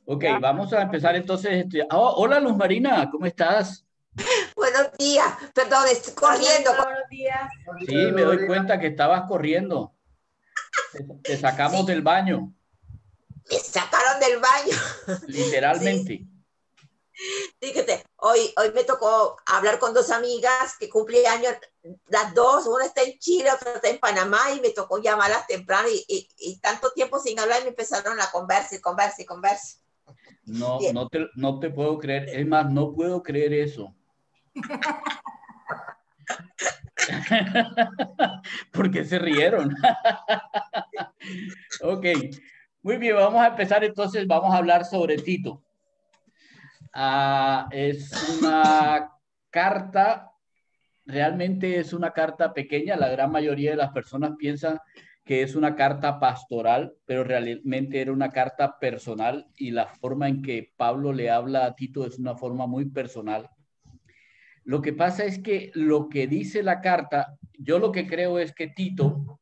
Ok, Ya. vamos a empezar entonces. Hola Luz Marina, ¿cómo estás? Buenos días, perdón, estoy corriendo. Buenos días. Sí, me doy cuenta que estabas corriendo. Te sacamos Sí, del baño, me sacaron del baño. Sí, literalmente. fíjate, hoy me tocó hablar con dos amigas que cumplen años, las dos, una está en Chile, otra está en Panamá, y me tocó llamarlas temprano y tanto tiempo sin hablar y me empezaron a conversar. No, Bien. no te puedo creer. Es más, no puedo creer eso. ¿Por qué se rieron? Ok, muy bien, vamos a empezar entonces. Vamos a hablar sobre Tito. Es una carta. Realmente es una carta pequeña. La gran mayoría de las personas piensan que es una carta pastoral, pero realmente era una carta personal, y la forma en que Pablo le habla a Tito es una forma muy personal. Lo que pasa es que lo que dice la carta, yo lo que creo es que Tito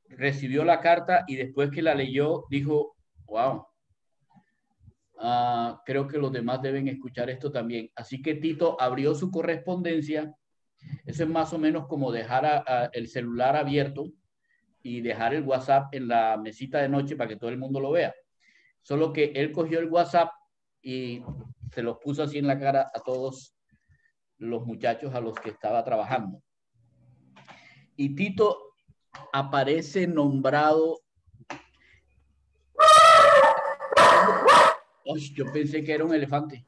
recibió la carta y después que la leyó dijo, wow, creo que los demás deben escuchar esto también. Así que Tito abrió su correspondencia. Eso es más o menos como dejar el celular abierto y dejar el WhatsApp en la mesita de noche para que todo el mundo lo vea. Solo que él cogió el WhatsApp y se los puso así en la cara a todos los muchachos a los que estaba trabajando. Y Tito aparece nombrado. Uy, yo pensé que era un elefante.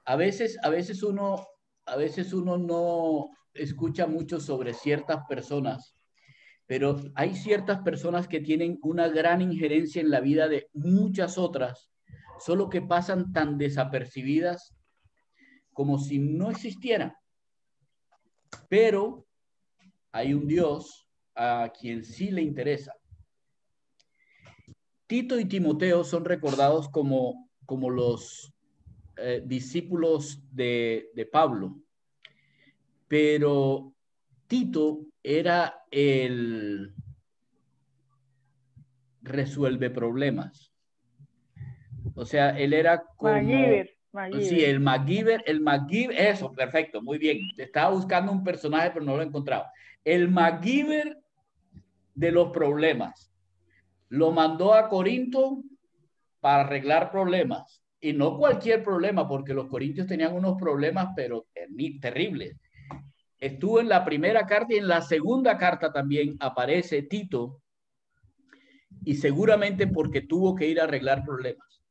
A veces uno no escucha mucho sobre ciertas personas, pero hay ciertas personas que tienen una gran injerencia en la vida de muchas otras, solo que pasan tan desapercibidas como si no existieran. Pero hay un Dios a quien sí le interesa. Tito y Timoteo son recordados como los discípulos de Pablo, pero Tito era el resuelve problemas. O sea, él era como, sí, MacGyver. el MacGyver, eso, perfecto, muy bien. Estaba buscando un personaje, pero no lo he encontrado. El MacGyver de los problemas. Lo mandó a Corinto para arreglar problemas. Y no cualquier problema, porque los corintios tenían unos problemas, pero terribles. Estuvo en la primera carta y en la segunda carta también aparece Tito, y seguramente porque tuvo que ir a arreglar problemas.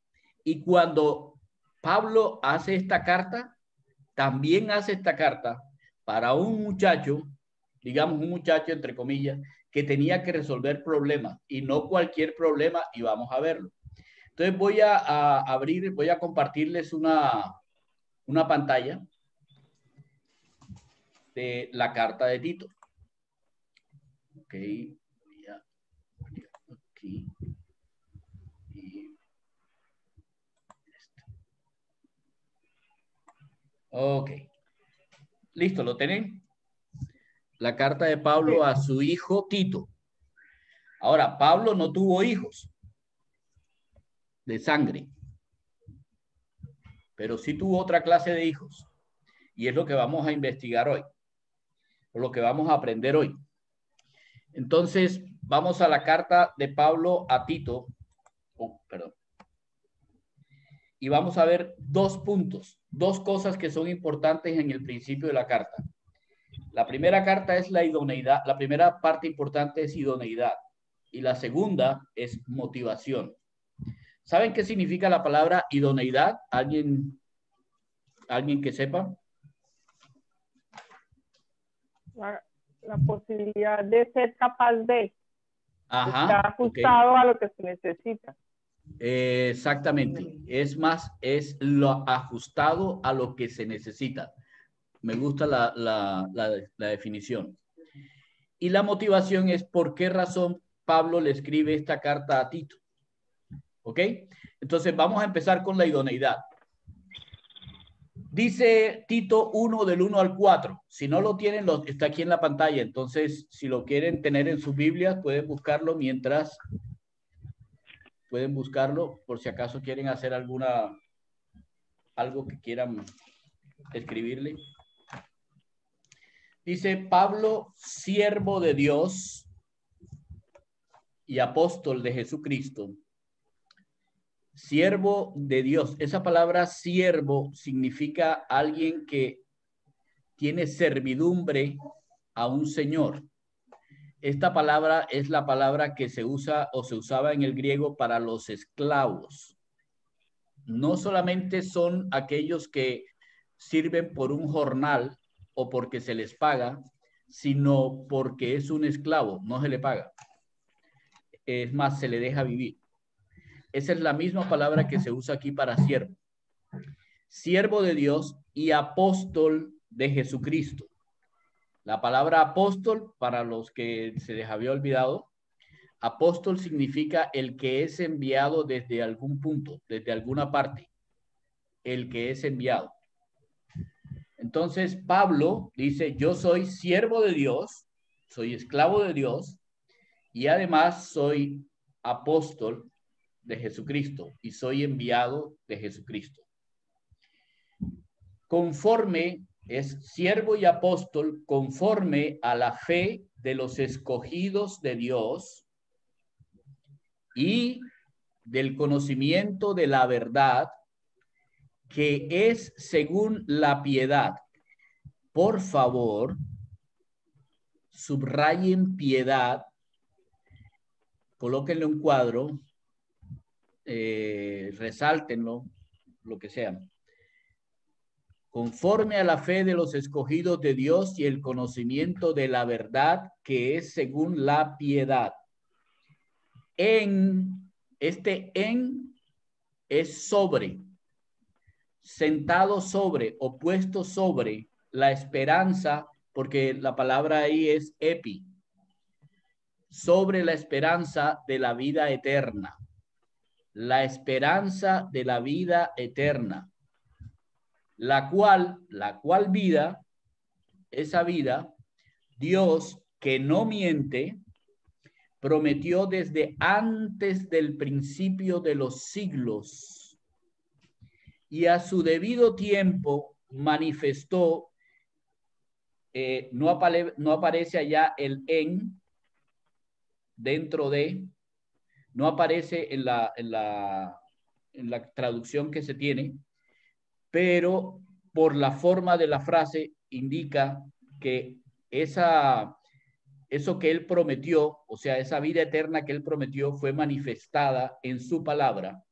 Y cuando Pablo hace esta carta, también hace esta carta para un muchacho, digamos un muchacho entre comillas, que tenía que resolver problemas, y no cualquier problema, y vamos a verlo. Entonces voy a compartirles una pantalla de la carta de Tito. Ok, ya, aquí. Y ok, listo, ¿lo tienen? La carta de Pablo Sí. a su hijo Tito. Ahora, Pablo no tuvo hijos de sangre, pero sí tuvo otra clase de hijos. Y es lo que vamos a investigar hoy, o lo que vamos a aprender hoy. Entonces, vamos a la carta de Pablo a Tito. Perdón. Y vamos a ver dos puntos, dos cosas que son importantes en el principio de la carta. La primera carta es la idoneidad, la primera parte importante es idoneidad, y la segunda es motivación. ¿Saben qué significa la palabra idoneidad? ¿Alguien que sepa? La posibilidad de ser capaz de estar Ajá, ok. ajustado a lo que se necesita. Exactamente. Es más, es lo ajustado a lo que se necesita. Me gusta la definición. Y la motivación es por qué razón Pablo le escribe esta carta a Tito. ¿Ok? Entonces vamos a empezar con la idoneidad. Dice Tito 1 del 1 al 4. Si no lo tienen, está aquí en la pantalla. Entonces, si lo quieren tener en sus Biblias, pueden buscarlo mientras pueden buscarlo por si acaso quieren hacer algo que quieran escribirle. Dice Pablo, siervo de Dios y apóstol de Jesucristo. Siervo de Dios. Esa palabra siervo significa alguien que tiene servidumbre a un señor. Esta palabra es la palabra que se usa o se usaba en el griego para los esclavos. No solamente son aquellos que sirven por un jornal o porque se les paga, sino porque es un esclavo, no se le paga. Es más, se le deja vivir. Esa es la misma palabra que se usa aquí para siervo. Siervo de Dios y apóstol de Jesucristo. La palabra apóstol, para los que se les había olvidado, apóstol significa el que es enviado desde algún punto, desde alguna parte. El que es enviado. Entonces Pablo dice, yo soy siervo de Dios, soy esclavo de Dios y además soy apóstol de Jesucristo y soy enviado de Jesucristo. Conforme, es siervo y apóstol conforme a la fe de los escogidos de Dios y del conocimiento de la verdad que es según la piedad. Por favor, subrayen piedad, colóquenlo en cuadro, resáltenlo, lo que sea. Conforme a la fe de los escogidos de Dios y el conocimiento de la verdad que es según la piedad. En es sobre, sentado sobre o puesto sobre la esperanza, porque la palabra ahí es epi, sobre la esperanza de la vida eterna. La esperanza de la vida eterna. La cual vida, esa vida, Dios que no miente, prometió desde antes del principio de los siglos y a su debido tiempo manifestó, no aparece allá el en, dentro de, no aparece en la traducción que se tiene, pero por la forma de la frase indica que eso que él prometió, o sea, esa vida eterna que él prometió fue manifestada en su palabra.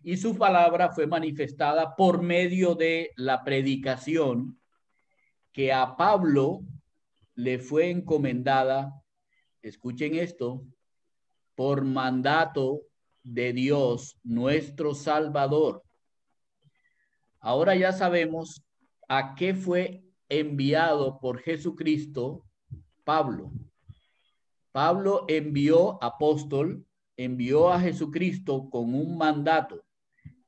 Y su palabra fue manifestada por medio de la predicación que a Pablo le fue encomendada, escuchen esto, por mandato de Dios, nuestro Salvador. Ahora ya sabemos a qué fue enviado por Jesucristo Pablo. Pablo envió a Jesucristo con un mandato.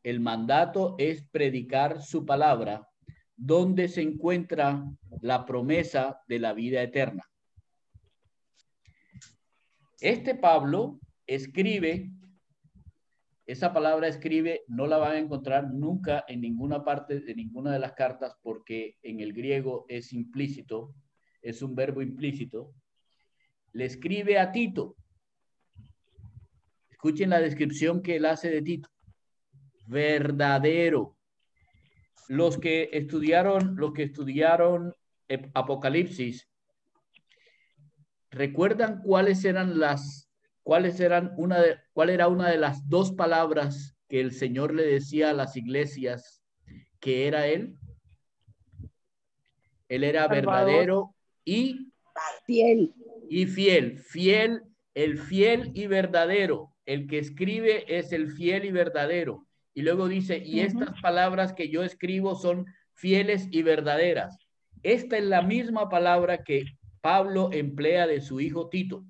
El mandato es predicar su palabra, donde se encuentra la promesa de la vida eterna. Este Pablo escribe, esa palabra escribe, no la van a encontrar nunca en ninguna parte de ninguna de las cartas porque en el griego es implícito, es un verbo implícito. Le escribe a Tito. Escuchen la descripción que él hace de Tito. Verdadero. Los que estudiaron Apocalipsis, ¿recuerdan cuál era una de las dos palabras que el Señor le decía a las iglesias que era él? Él era verdadero y fiel. Y fiel. Fiel, el fiel y verdadero. El que escribe es el fiel y verdadero. Y luego dice, y estas palabras que yo escribo son fieles y verdaderas. Esta es la misma palabra que Pablo emplea de su hijo Tito.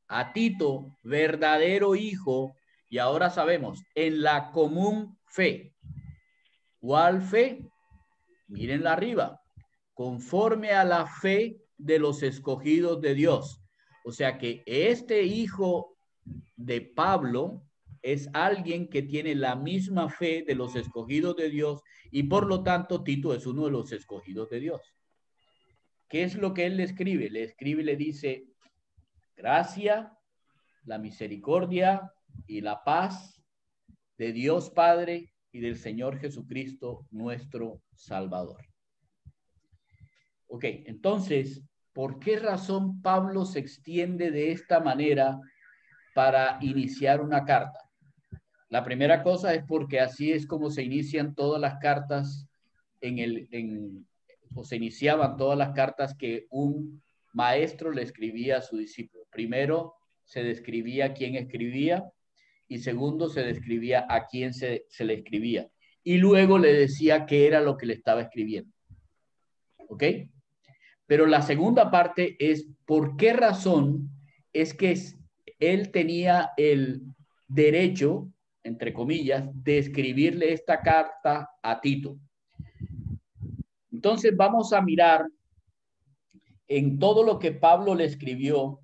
A Tito, verdadero hijo, y ahora sabemos, en la común fe. ¿Cuál fe? Mírenla arriba. Conforme a la fe de los escogidos de Dios. O sea que este hijo de Pablo es alguien que tiene la misma fe de los escogidos de Dios y por lo tanto Tito es uno de los escogidos de Dios. ¿Qué es lo que él le escribe? Le escribe y le dice, gracia, la misericordia y la paz de Dios Padre y del Señor Jesucristo, nuestro Salvador. Ok, entonces, ¿por qué razón Pablo se extiende de esta manera para iniciar una carta? La primera cosa es porque así es como se inician todas las cartas o se iniciaban todas las cartas que un maestro le escribía a su discípulo. Primero se describía quién escribía y segundo se describía a quién se le escribía. Y luego le decía qué era lo que le estaba escribiendo. ¿Ok? Pero la segunda parte es por qué razón es que él tenía el derecho, entre comillas, de escribirle esta carta a Tito. Entonces vamos a mirar en todo lo que Pablo le escribió,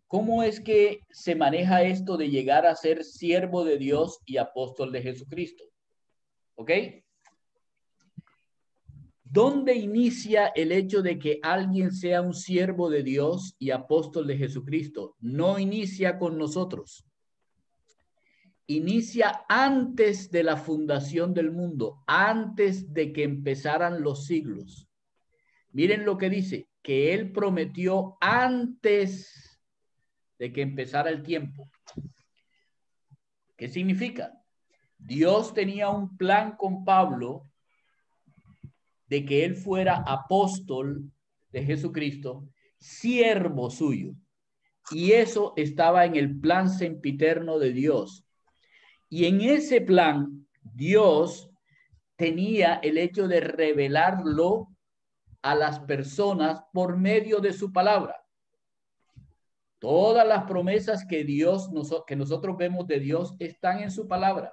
cómo es que se maneja esto de llegar a ser siervo de Dios y apóstol de Jesucristo. ¿Ok? ¿Dónde inicia el hecho de que alguien sea un siervo de Dios y apóstol de Jesucristo? No inicia con nosotros. Inicia antes de la fundación del mundo, antes de que empezaran los siglos. Miren lo que dice, que él prometió antes de que empezara el tiempo. ¿Qué significa? Dios tenía un plan con Pablo de que él fuera apóstol de Jesucristo, siervo suyo. Y eso estaba en el plan sempiterno de Dios. Y en ese plan, Dios tenía el hecho de revelarlo a las personas por medio de su palabra. Todas las promesas que nosotros vemos de Dios están en su palabra.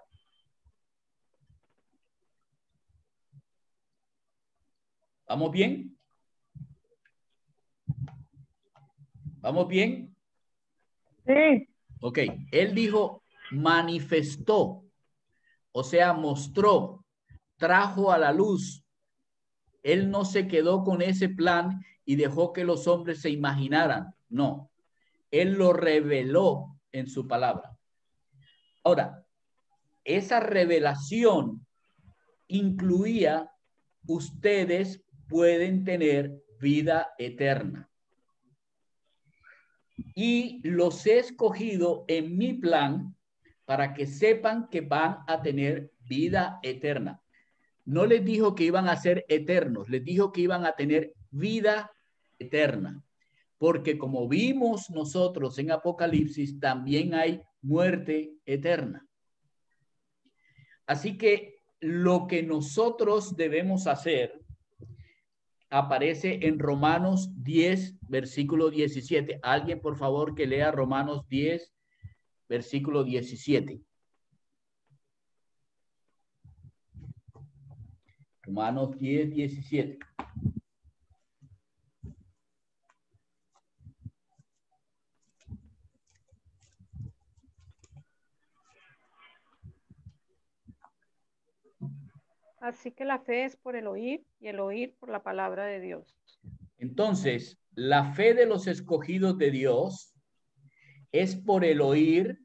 ¿Vamos bien? ¿Vamos bien? Sí. Ok, él dijo, manifestó, o sea, mostró, trajo a la luz. Él no se quedó con ese plan y dejó que los hombres se imaginaran. No, él lo reveló en su palabra. Ahora, esa revelación incluía, ustedes pueden tener vida eterna. Y los he escogido en mi plan para que sepan que van a tener vida eterna. No les dijo que iban a ser eternos, les dijo que iban a tener vida eterna. Porque como vimos nosotros en Apocalipsis, también hay muerte eterna. Así que lo que nosotros debemos hacer aparece en Romanos 10, versículo 17. Alguien, por favor, que lea Romanos 10, versículo 17. Romanos 10, 17. Así que la fe es por el oír y el oír por la palabra de Dios. Entonces, la fe de los escogidos de Dios es por el oír,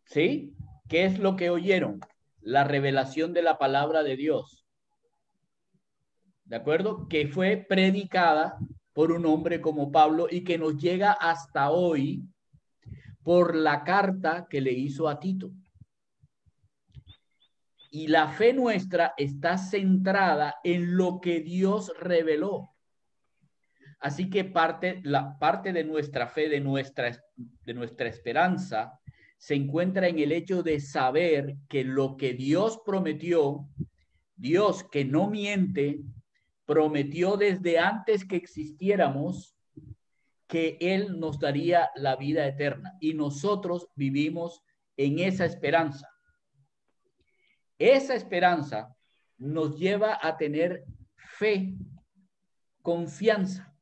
¿sí? ¿Qué es lo que oyeron? La revelación de la palabra de Dios. ¿De acuerdo? Que fue predicada por un hombre como Pablo y que nos llega hasta hoy por la carta que le hizo a Tito. Y la fe nuestra está centrada en lo que Dios reveló. Así que parte de nuestra fe, de nuestra esperanza, se encuentra en el hecho de saber que lo que Dios prometió, Dios que no miente, prometió desde antes que existiéramos que Él nos daría la vida eterna. Y nosotros vivimos en esa esperanza. Esa esperanza nos lleva a tener fe, confianza.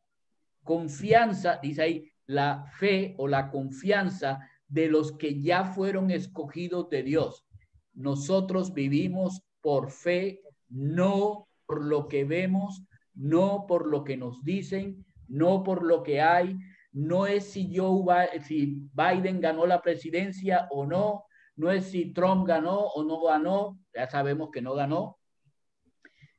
Confianza, dice ahí, la fe o la confianza de los que ya fueron escogidos de Dios. Nosotros vivimos por fe, no por lo que vemos, no por lo que nos dicen, no por lo que hay. No es si Biden ganó la presidencia o no, no es si Trump ganó o no ganó, ya sabemos que no ganó.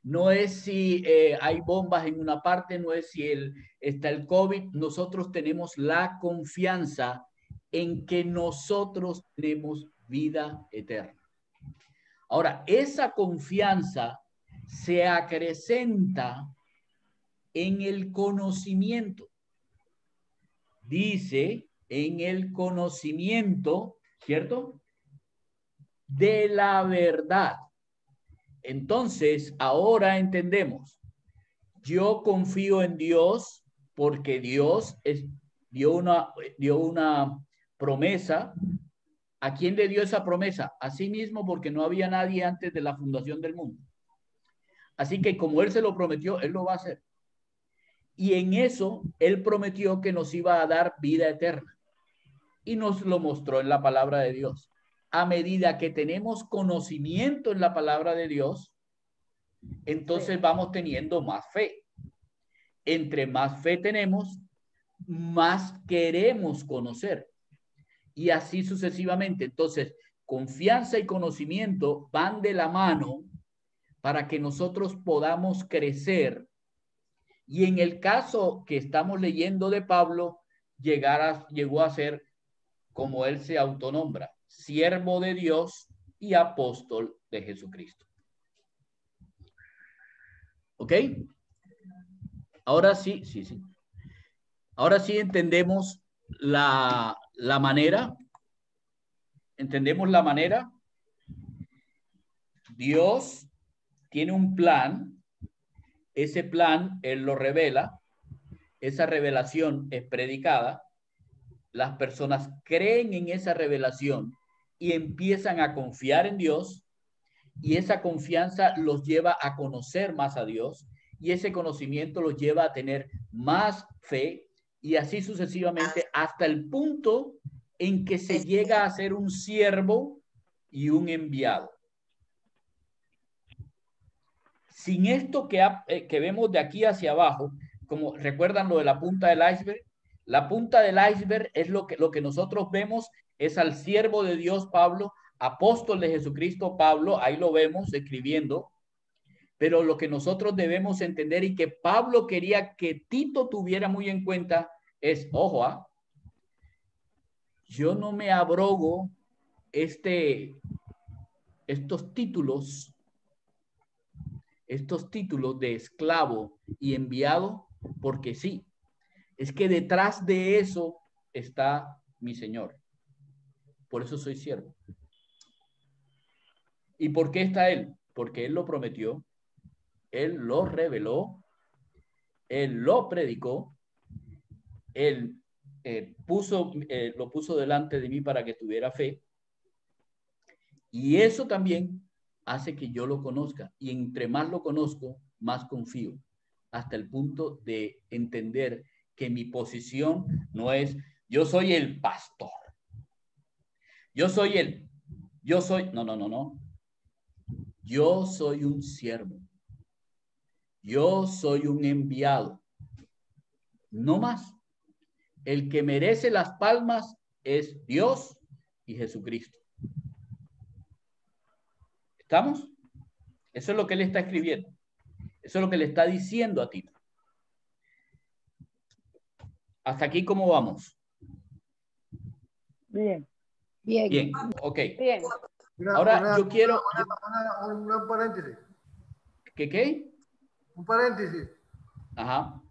No es si hay bombas en una parte, no es si está el COVID. Nosotros tenemos la confianza en que nosotros tenemos vida eterna. Ahora, esa confianza se acrecenta en el conocimiento. Dice, en el conocimiento, ¿cierto? De la verdad. Entonces, ahora entendemos, yo confío en Dios porque Dios dio una promesa. ¿A quién le dio esa promesa? A sí mismo, porque no había nadie antes de la fundación del mundo. Así que como Él se lo prometió, Él lo va a hacer. Y en eso, Él prometió que nos iba a dar vida eterna. Y nos lo mostró en la palabra de Dios. A medida que tenemos conocimiento en la palabra de Dios, entonces vamos teniendo más fe. Entre más fe tenemos, más queremos conocer. Y así sucesivamente. Entonces, confianza y conocimiento van de la mano para que nosotros podamos crecer. Y en el caso que estamos leyendo de Pablo, llegó a ser, como él se autonombra, siervo de Dios y apóstol de Jesucristo. ¿Ok? Ahora sí. Ahora sí entendemos la manera. ¿Entendemos la manera? Dios tiene un plan. Ese plan, Él lo revela. Esa revelación es predicada. Las personas creen en esa revelación y empiezan a confiar en Dios. Y esa confianza los lleva a conocer más a Dios. Y ese conocimiento los lleva a tener más fe. Y así sucesivamente hasta el punto en que se llega a ser un siervo y un enviado. Sin esto que vemos de aquí hacia abajo, como recuerdan lo de la punta del iceberg, la punta del iceberg es lo que nosotros vemos, es al siervo de Dios Pablo, apóstol de Jesucristo Pablo, ahí lo vemos escribiendo, pero lo que nosotros debemos entender y que Pablo quería que Tito tuviera muy en cuenta es, ojo, yo no me abrogo estos títulos de esclavo y enviado porque sí, es que detrás de eso está mi Señor. Por eso soy siervo. ¿Y por qué está Él? Porque Él lo prometió, Él lo reveló, Él lo predicó, Él lo puso delante de mí para que tuviera fe. Y eso también hace que yo lo conozca. Y entre más lo conozco, más confío. Hasta el punto de entender que mi posición no es, yo soy el pastor. No. Yo soy un siervo. Yo soy un enviado. No más. El que merece las palmas es Dios y Jesucristo. ¿Estamos? Eso es lo que él está escribiendo. Eso es lo que le está diciendo a Tito. ¿Hasta aquí cómo vamos? Bien. Ok. Bien. Ahora yo quiero... Un paréntesis. ¿Qué? Un paréntesis. Ajá.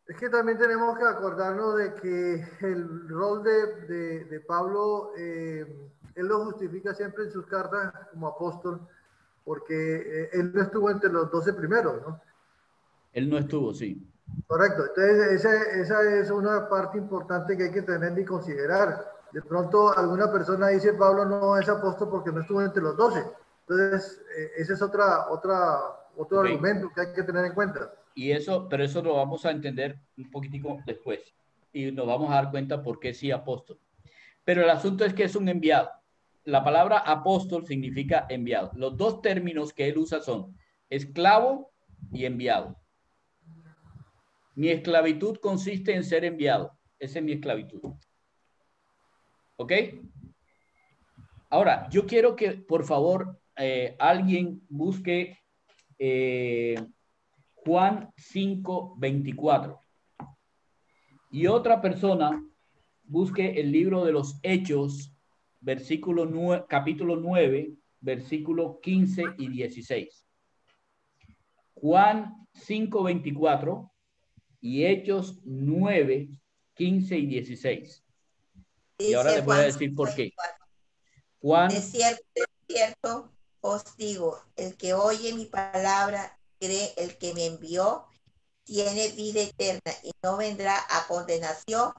Es que también tenemos que acordarnos de que el rol de Pablo, él lo justifica siempre en sus cartas como apóstol, porque él no estuvo entre los 12 primeros, ¿no? Él no estuvo, sí. Correcto. Entonces, esa es una parte importante que hay que tener y considerar. De pronto, alguna persona dice, Pablo no es apóstol porque no estuvo entre los 12. Entonces, ese es otro Okay. argumento que hay que tener en cuenta. Pero eso lo vamos a entender un poquitico después. y nos vamos a dar cuenta por qué sí apóstol. Pero el asunto es que es un enviado. La palabra apóstol significa enviado. Los dos términos que él usa son esclavo y enviado. Mi esclavitud consiste en ser enviado. Esa es mi esclavitud. ¿Ok? Ahora, yo quiero que, por favor, alguien busque Juan 5:24. Y otra persona busque el libro de los Hechos, capítulo 9, versículo 15 y 16. Juan 5:24 y Hechos 9, 15 y 16. Y ahora les voy a decir por qué. Juan. De cierto, os digo, el que oye mi palabra, cree el que me envió, tiene vida eterna y no vendrá a condenación,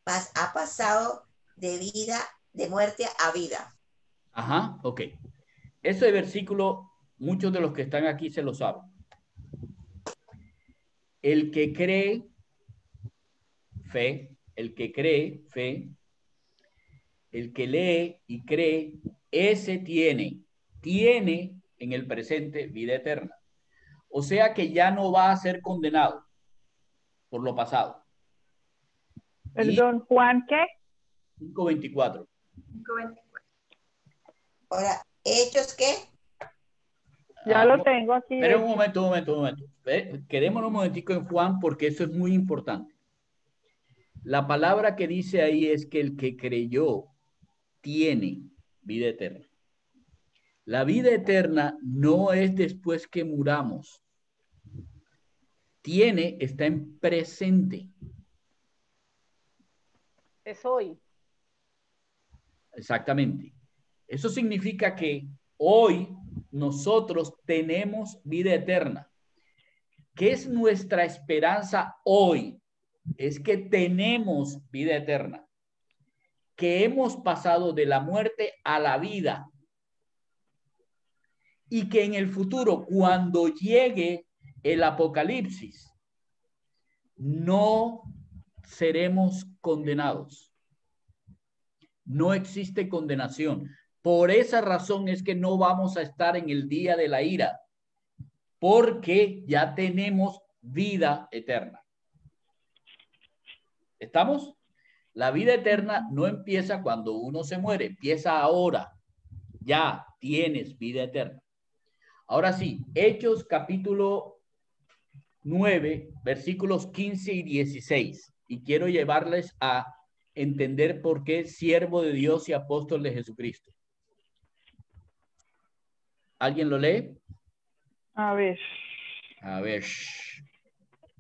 mas ha pasado de muerte a vida. Ajá, ok. Ese versículo, muchos de los que están aquí se lo saben. El que cree, fe, el que cree, fe, el que lee y cree, ese tiene en el presente vida eterna. O sea que ya no va a ser condenado por lo pasado. Perdón, ¿Juan qué? 5:24. Ahora, ¿hechos qué? Ya lo tengo aquí. Pero un momento. Quedémonos un momentico en Juan porque eso es muy importante. La palabra que dice ahí es que el que creyó tiene vida eterna. La vida eterna no es después que muramos. Está en presente. Es hoy. Exactamente. Eso significa que hoy nosotros tenemos vida eterna. ¿Qué es nuestra esperanza hoy? Es que tenemos vida eterna. Que hemos pasado de la muerte a la vida. Y que en el futuro, cuando llegue el apocalipsis, no seremos condenados. No existe condenación. Por esa razón es que no vamos a estar en el día de la ira, porque ya tenemos vida eterna. ¿Estamos? La vida eterna no empieza cuando uno se muere, empieza ahora. Ya tienes vida eterna. Ahora sí, Hechos capítulo 9, versículos 15 y 16. Y quiero llevarles a entender por qué siervo de Dios y apóstol de Jesucristo. ¿Alguien lo lee? A ver.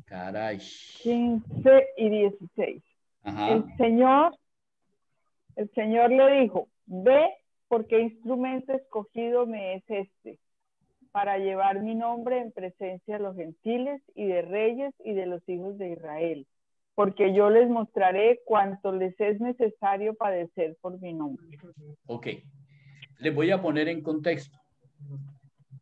Caray. 15 y 16. Ajá. El Señor le dijo, ve, porque instrumento escogido me es este, para llevar mi nombre en presencia de los gentiles y de reyes y de los hijos de Israel, porque yo les mostraré cuánto les es necesario padecer por mi nombre. Ok. Les voy a poner en contexto.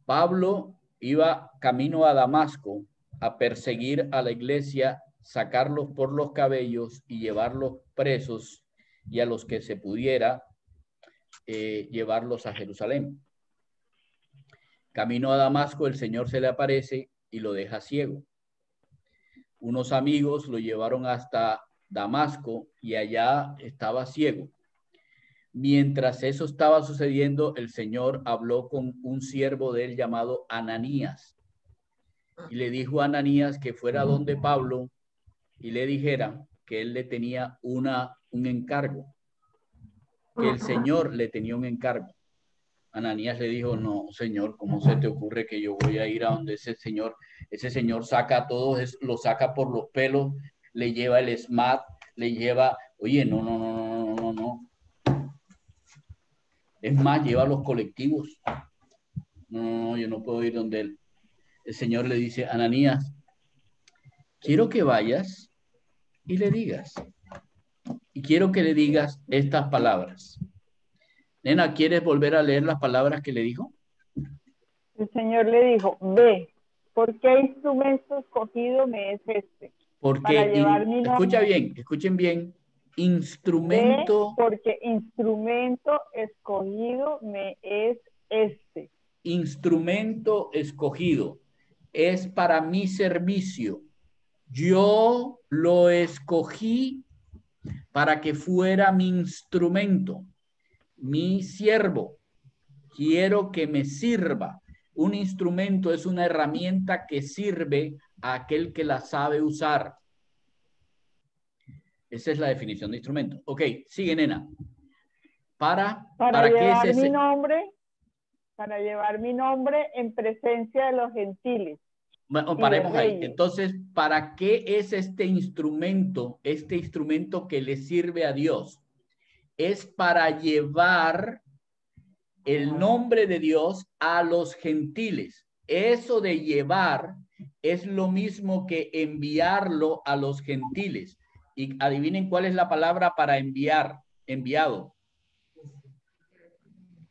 Pablo iba camino a Damasco a perseguir a la iglesia, sacarlos por los cabellos y llevarlos presos, y a los que se pudiera llevarlos a Jerusalén. Camino a Damasco, el Señor se le aparece y lo deja ciego. Unos amigos lo llevaron hasta Damasco y allá estaba ciego. Mientras eso estaba sucediendo, el Señor habló con un siervo de él llamado Ananías y le dijo a Ananías que fuera donde Pablo y le dijera que él le tenía un encargo, que el Señor le tenía un encargo. Ananías le dijo, no, Señor, ¿cómo se te ocurre que yo voy a ir a donde ese señor? Ese señor saca a todos, lo saca por los pelos, le lleva el SMAT, le lleva, oye, no. Es más, lleva a los colectivos. No, yo no puedo ir donde él. El Señor le dice, Ananías, quiero que vayas y le digas. Y quiero que le digas estas palabras. Nena, ¿quieres volver a leer las palabras que le dijo? El Señor le dijo, ve, porque instrumento escogido me es este, Porque, llevar mi escucha nombre. bien, escuchen bien, instrumento, Porque instrumento escogido me es este. instrumento escogido, es para mi servicio. Yo lo escogí para que fuera mi instrumento, mi siervo. Quiero que me sirva. Un instrumento es una herramienta que sirve a aquel que la sabe usar. Esa es la definición de instrumento. Ok, sigue, nena. ¿Para qué es ese? Para llevar mi nombre en presencia de los gentiles. Bueno, paremos ahí. Entonces, ¿para qué es este instrumento que le sirve a Dios? Es para llevar el nombre de Dios a los gentiles. Eso de llevar es lo mismo que enviarlo a los gentiles. Y adivinen cuál es la palabra para enviar, enviado.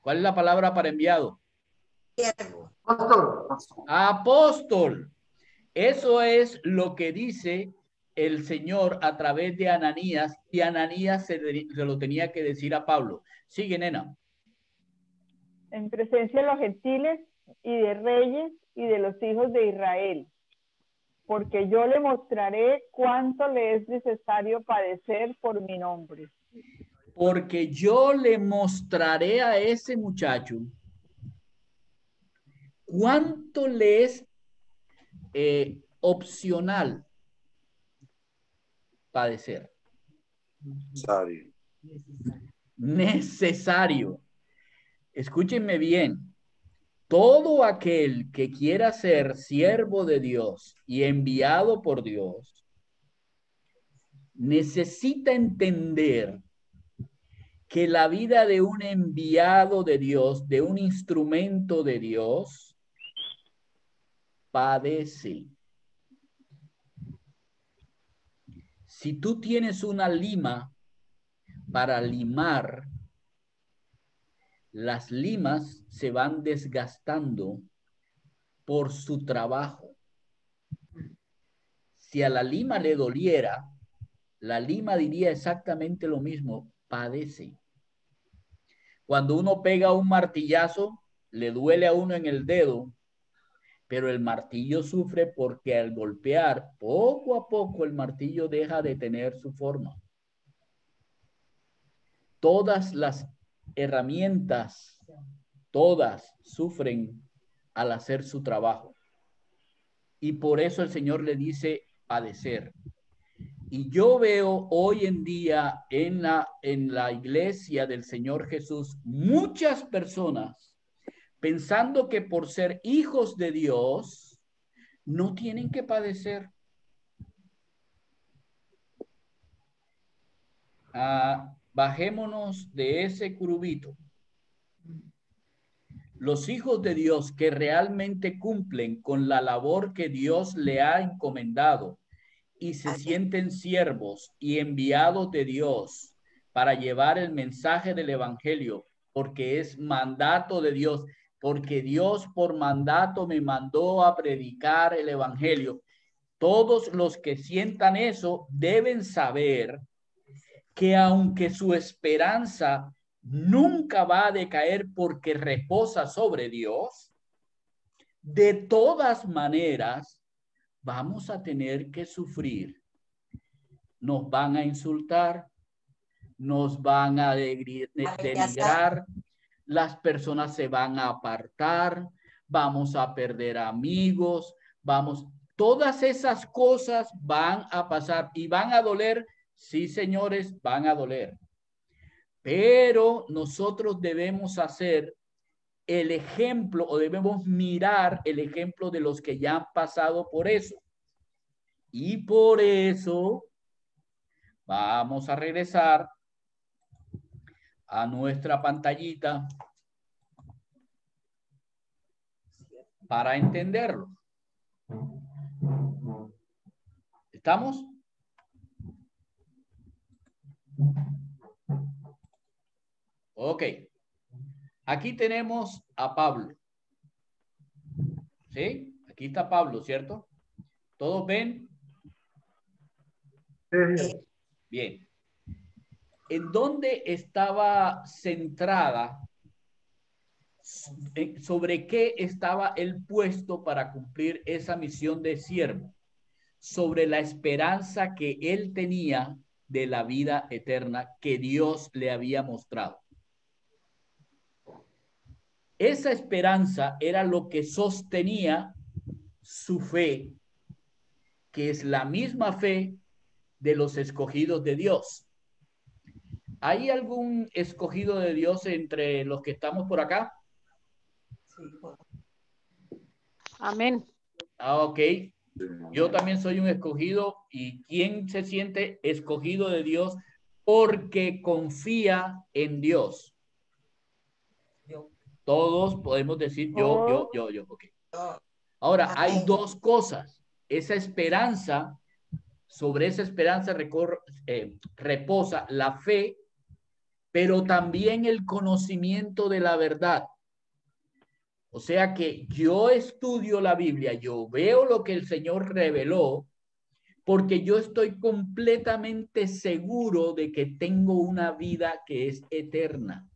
¿Cuál es la palabra para enviado? Pastor. Apóstol. Eso es lo que dice el Señor a través de Ananías, y Ananías se lo tenía que decir a Pablo. Sigue, nena. En presencia de los gentiles y de reyes y de los hijos de Israel, porque yo le mostraré cuánto le es necesario padecer por mi nombre. Porque yo le mostraré a ese muchacho cuánto le es opcional padecer. Necesario. Escúchenme bien. Todo aquel que quiera ser siervo de Dios y enviado por Dios necesita entender que la vida de un enviado de Dios, de un instrumento de Dios, padece. Si tú tienes una lima para limar, las limas se van desgastando por su trabajo. Si a la lima le doliera, la lima diría exactamente lo mismo, padece. Cuando uno pega un martillazo, le duele a uno en el dedo, pero el martillo sufre porque al golpear, poco a poco el martillo deja de tener su forma. Todas las herramientas, todas sufren al hacer su trabajo. Y por eso el Señor le dice padecer. Y yo veo hoy en día en la iglesia del Señor Jesús muchas personas pensando que por ser hijos de Dios no tienen que padecer. Bajémonos de ese curubito. Los hijos de Dios que realmente cumplen con la labor que Dios le ha encomendado y se sienten siervos y enviados de Dios para llevar el mensaje del evangelio, porque es mandato de Dios, porque Dios por mandato me mandó a predicar el evangelio. Todos los que sientan eso deben saber que aunque su esperanza nunca va a decaer porque reposa sobre Dios, de todas maneras vamos a tener que sufrir. Nos van a insultar, nos van a denigrar, las personas se van a apartar, vamos a perder amigos, todas esas cosas van a pasar y van a doler. Sí, señores, van a doler. Pero nosotros debemos hacer el ejemplo o debemos mirar el ejemplo de los que ya han pasado por eso. Y por eso vamos a regresar a nuestra pantallita para entenderlo. ¿Estamos? Ok. Aquí tenemos a Pablo. ¿Sí? Aquí está Pablo, ¿cierto? ¿Todos ven? Bien. ¿En dónde estaba centrada? ¿Sobre qué estaba él puesto para cumplir esa misión de siervo? Sobre la esperanza que él tenía de la vida eterna que Dios le había mostrado. Esa esperanza era lo que sostenía su fe, que es la misma fe de los escogidos de Dios. ¿Hay algún escogido de Dios entre los que estamos por acá? Amén. Ok. Yo también soy un escogido. ¿Y quién se siente escogido de Dios porque confía en Dios? Todos podemos decir yo. Okay. Ahora, hay dos cosas. Esa esperanza, sobre esa esperanza reposa la fe, pero también el conocimiento de la verdad. O sea que yo estudio la Biblia, yo veo lo que el Señor reveló, porque yo estoy completamente seguro de que tengo una vida que es eterna.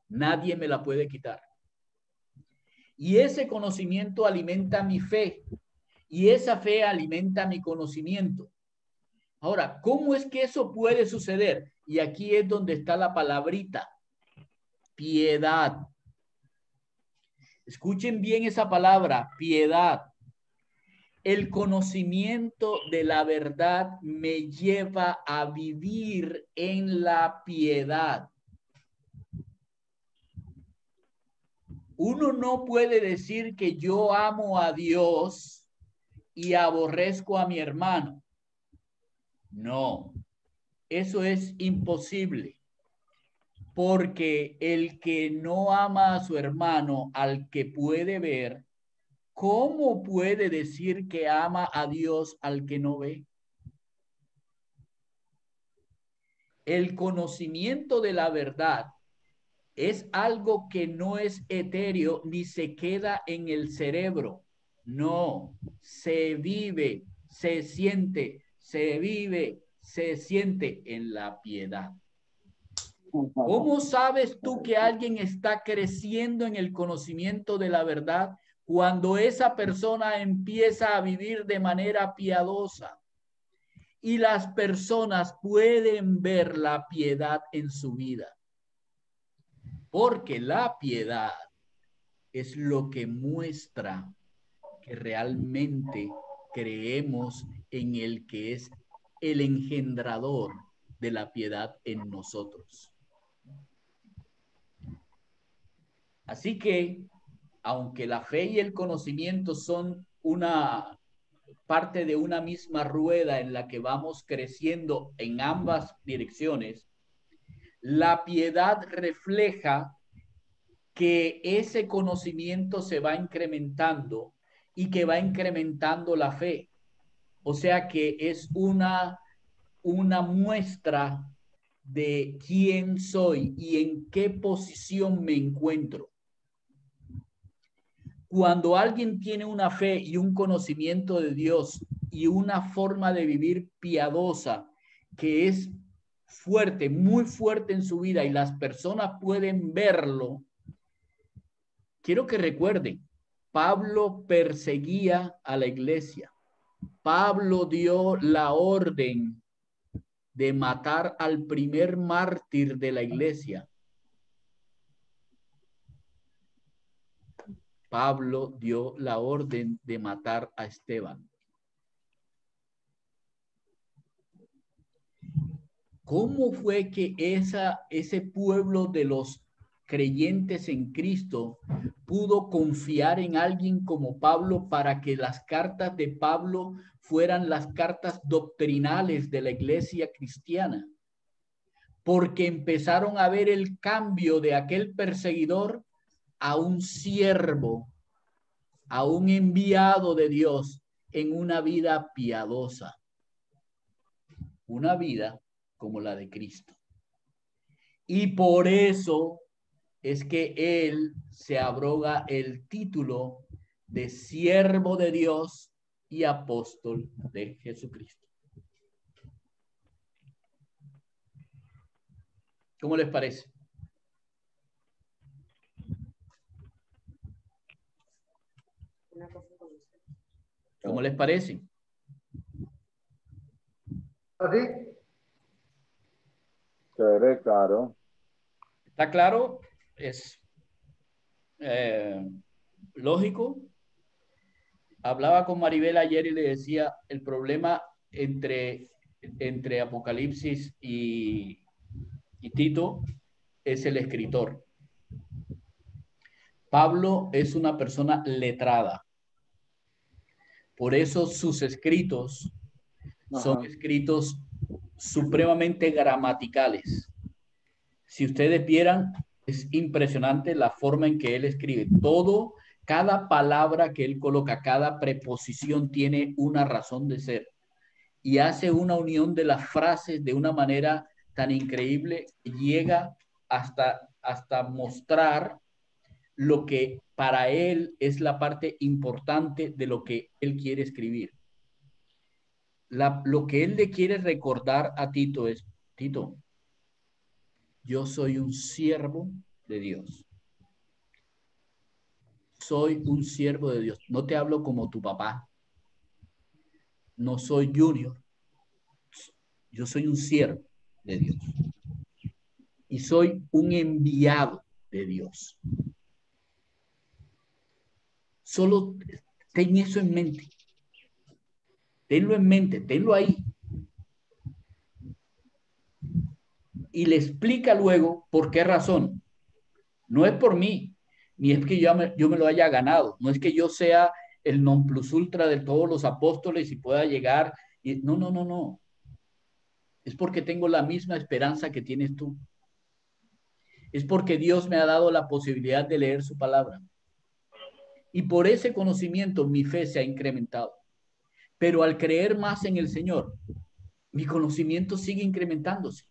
Nadie me la puede quitar. Y ese conocimiento alimenta mi fe, y esa fe alimenta mi conocimiento. Ahora, ¿cómo es que eso puede suceder? Y aquí es donde está la palabrita, piedad. Escuchen bien esa palabra, piedad. El conocimiento de la verdad me lleva a vivir en la piedad. Uno no puede decir que yo amo a Dios y aborrezco a mi hermano. No, eso es imposible. Porque el que no ama a su hermano, al que puede ver, ¿cómo puede decir que ama a Dios al que no ve? El conocimiento de la verdad es algo que no es etéreo ni se queda en el cerebro. No, se vive, se siente, se vive, se siente en la piedad. ¿Cómo sabes tú que alguien está creciendo en el conocimiento de la verdad cuando esa persona empieza a vivir de manera piadosa? Y las personas pueden ver la piedad en su vida. Porque la piedad es lo que muestra que realmente creemos en el que es el engendrador de la piedad en nosotros. Así que, aunque la fe y el conocimiento son una parte de una misma rueda en la que vamos creciendo en ambas direcciones, la piedad refleja que ese conocimiento se va incrementando y que va incrementando la fe. O sea que es una muestra de quién soy y en qué posición me encuentro. Cuando alguien tiene una fe y un conocimiento de Dios y una forma de vivir piadosa que es fuerte, muy fuerte en su vida y las personas pueden verlo, quiero que recuerden, Pablo perseguía a la iglesia. Pablo dio la orden de matar al primer mártir de la iglesia. Pablo dio la orden de matar a Esteban. ¿Cómo fue que ese pueblo de los creyentes en Cristo pudo confiar en alguien como Pablo para que las cartas de Pablo fueran las cartas doctrinales de la iglesia cristiana? Porque empezaron a ver el cambio de aquel perseguidor a un siervo, a un enviado de Dios en una vida piadosa, una vida como la de Cristo. Y por eso es que él se abroga el título de siervo de Dios y apóstol de Jesucristo. ¿Cómo les parece? ¿Cómo les parece? ¿Así? Chévere, claro. ¿Está claro? Es lógico. Hablaba con Maribel ayer y le decía, el problema entre Apocalipsis y Tito es el escritor. Pablo es una persona letrada. Por eso sus escritos son escritos supremamente gramaticales. Si ustedes vieran, es impresionante la forma en que él escribe. Todo, cada palabra que él coloca, cada preposición tiene una razón de ser. Y hace una unión de las frases de una manera tan increíble que llega hasta mostrar lo que para él es la parte importante de lo que él quiere escribir. Lo que él le quiere recordar a Tito es, Tito, yo soy un siervo de Dios. Soy un siervo de Dios. No te hablo como tu papá. No soy junior. Yo soy un siervo de Dios. Y soy un enviado de Dios. Solo ten eso en mente. Tenlo en mente, tenlo ahí. Y le explica luego por qué razón. No es por mí, ni es que yo me lo haya ganado. No es que yo sea el non plus ultra de todos los apóstoles y pueda llegar. No, no, no, no. Es porque tengo la misma esperanza que tienes tú. Es porque Dios me ha dado la posibilidad de leer su palabra. Y por ese conocimiento mi fe se ha incrementado. Pero al creer más en el Señor, mi conocimiento sigue incrementándose.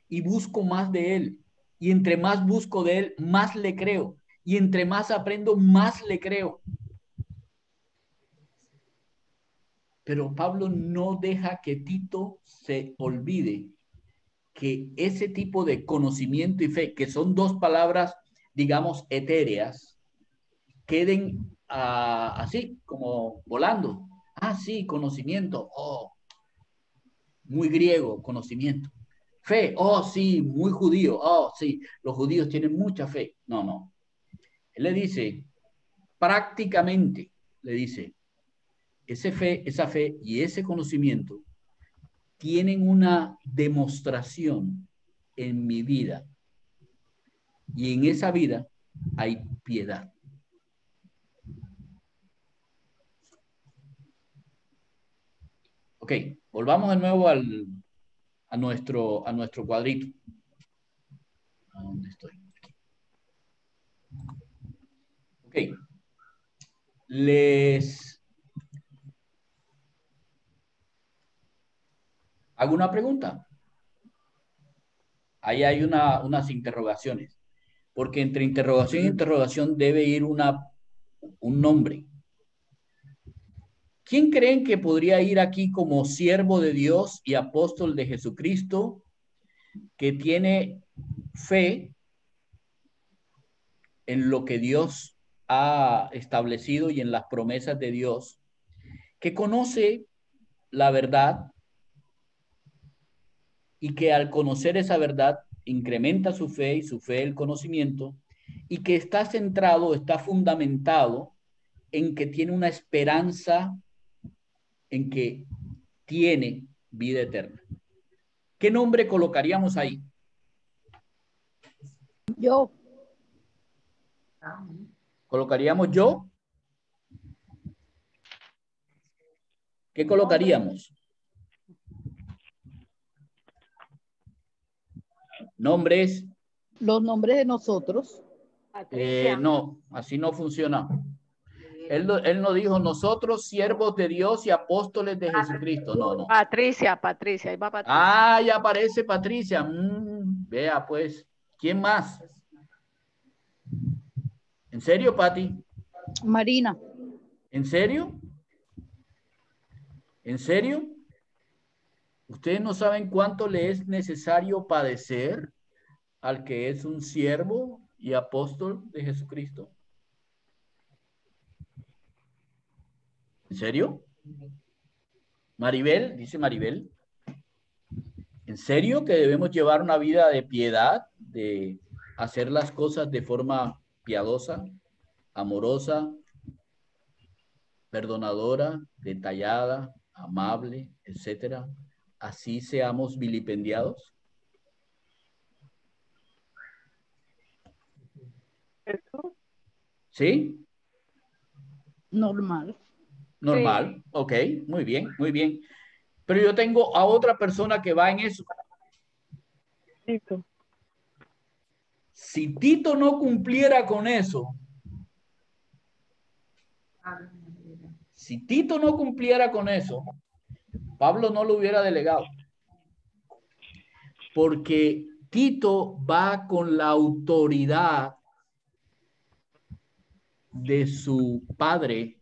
Y busco más de Él. Y entre más busco de Él, más le creo. Y entre más aprendo, más le creo. Pero Pablo no deja que Tito se olvide que ese tipo de conocimiento y fe, que son dos palabras, digamos, etéreas, queden así, como volando. Ah, sí, conocimiento. Oh, muy griego, conocimiento. Fe, oh, sí, muy judío. Oh, sí, los judíos tienen mucha fe. No, no. Él le dice, prácticamente, le dice, esa fe y ese conocimiento tienen una demostración en mi vida. Y en esa vida hay piedad. Ok, volvamos de nuevo a nuestro cuadrito. ¿A dónde estoy? Aquí. Ok. Les hago una pregunta. Ahí hay unas interrogaciones. Porque entre interrogación e interrogación debe ir un nombre. ¿Quién creen que podría ir aquí como siervo de Dios y apóstol de Jesucristo que tiene fe en lo que Dios ha establecido y en las promesas de Dios, que conoce la verdad y que al conocer esa verdad incrementa su fe y su fe el conocimiento y que está centrado, está fundamentado en que tiene una esperanza en que tiene vida eterna? ¿Qué nombre colocaríamos ahí? Yo. ¿Colocaríamos yo? ¿Qué colocaríamos? Nombres. Los nombres de nosotros. No, así no funciona. Él no dijo nosotros, siervos de Dios y apóstoles de Jesucristo. No, no. Patricia, ahí va Patricia. Ah, ya aparece Patricia. Vea, pues. ¿Quién más? ¿En serio, Pati? Marina. ¿En serio? ¿En serio? ¿Ustedes no saben cuánto le es necesario padecer al que es un siervo y apóstol de Jesucristo? ¿En serio? Maribel, dice Maribel. ¿En serio que debemos llevar una vida de piedad, de hacer las cosas de forma piadosa, amorosa, perdonadora, detallada, amable, etcétera? Así seamos vilipendiados. Jesús. ¿Sí? Normal. Normal. Ok, muy bien, muy bien. Pero yo tengo a otra persona que va en eso. Tito. Si Tito no cumpliera con eso, si Tito no cumpliera con eso, Pablo no lo hubiera delegado. Porque Tito va con la autoridad de su padre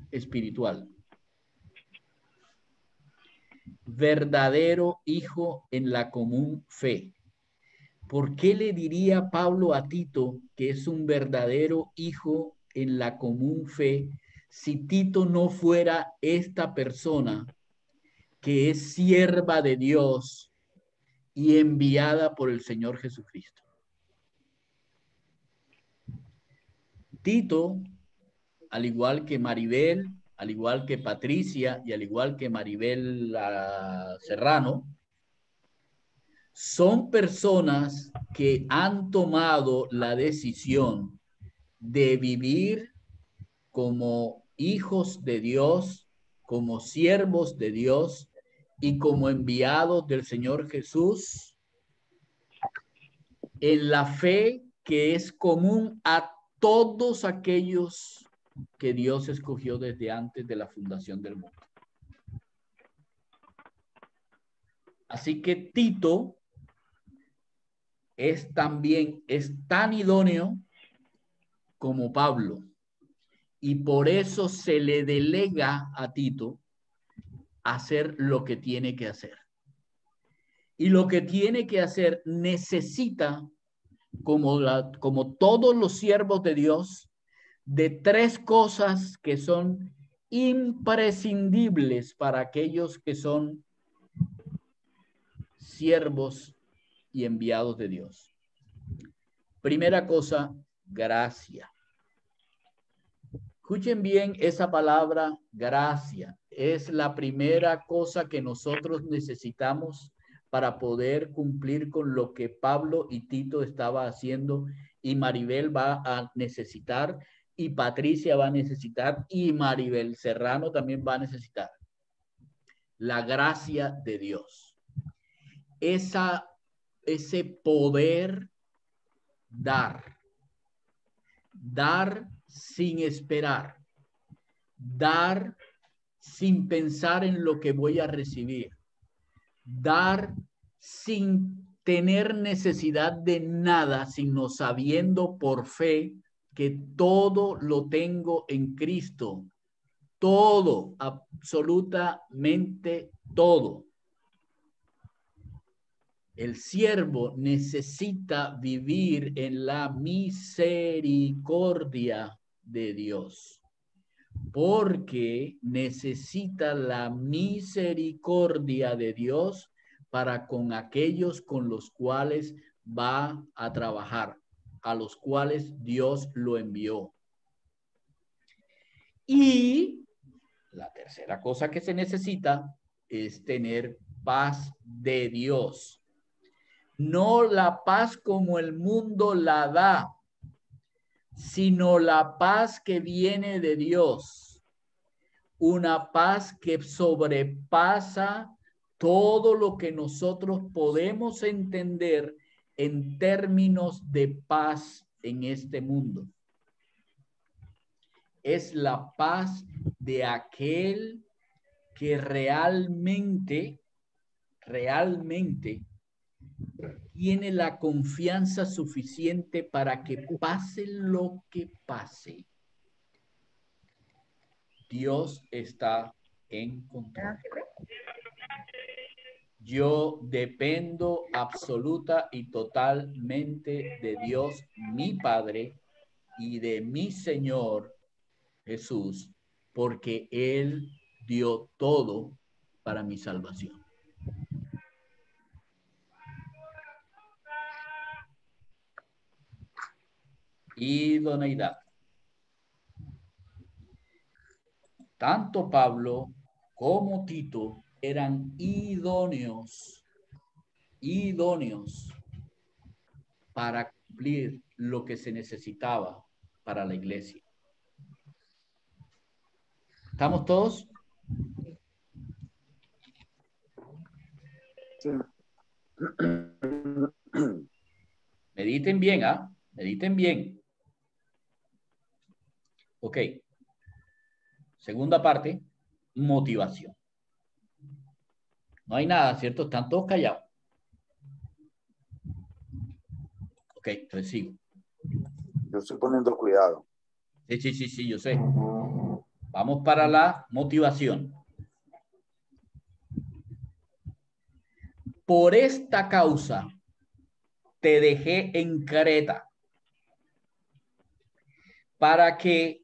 espiritual. Verdadero hijo en la común fe. ¿Por qué le diría Pablo a Tito que es un verdadero hijo en la común fe si Tito no fuera esta persona que es sierva de Dios y enviada por el Señor Jesucristo? Tito, al igual que Maribel, al igual que Patricia y al igual que Maribel Serrano, son personas que han tomado la decisión de vivir como hijos de Dios, como siervos de Dios y como enviados del Señor Jesús en la fe que es común a todos aquellos que Dios escogió desde antes de la fundación del mundo. Así que Tito es tan idóneo como Pablo, y por eso se le delega a Tito hacer lo que tiene que hacer. Y lo que tiene que hacer necesita, como todos los siervos de Dios, de tres cosas que son imprescindibles para aquellos que son siervos y enviados de Dios. Primera cosa, gracia. Escuchen bien esa palabra, gracia. Es la primera cosa que nosotros necesitamos para poder cumplir con lo que Pablo y Tito estaba haciendo, y Maribel va a necesitar, y Patricia va a necesitar, y Maribel Serrano también va a necesitar. La gracia de Dios. Ese poder dar sin esperar, dar sin pensar en lo que voy a recibir, dar sin tener necesidad de nada, sino sabiendo por fe que todo lo tengo en Cristo, todo, absolutamente todo. El siervo necesita vivir en la misericordia de Dios, porque necesita la misericordia de Dios para con aquellos con los cuales va a trabajar, a los cuales Dios lo envió. Y la tercera cosa que se necesita es tener paz de Dios. No la paz como el mundo la da, sino la paz que viene de Dios. Una paz que sobrepasa todo lo que nosotros podemos entender en términos de paz en este mundo. Es la paz de aquel que realmente tiene la confianza suficiente para que pase lo que pase, Dios está en control. Yo dependo absoluta y totalmente de Dios, mi Padre, y de mi Señor Jesús, porque Él dio todo para mi salvación. Idoneidad. Tanto Pablo como Tito eran idóneos para cumplir lo que se necesitaba para la iglesia. ¿Estamos todos? Sí. Mediten bien, ¿ah? Mediten bien. Ok. Segunda parte, motivación. No hay nada, ¿cierto? Están todos callados. Ok, entonces sigo. Yo estoy poniendo cuidado. Sí, yo sé. Vamos para la motivación. Por esta causa te dejé en Creta para que,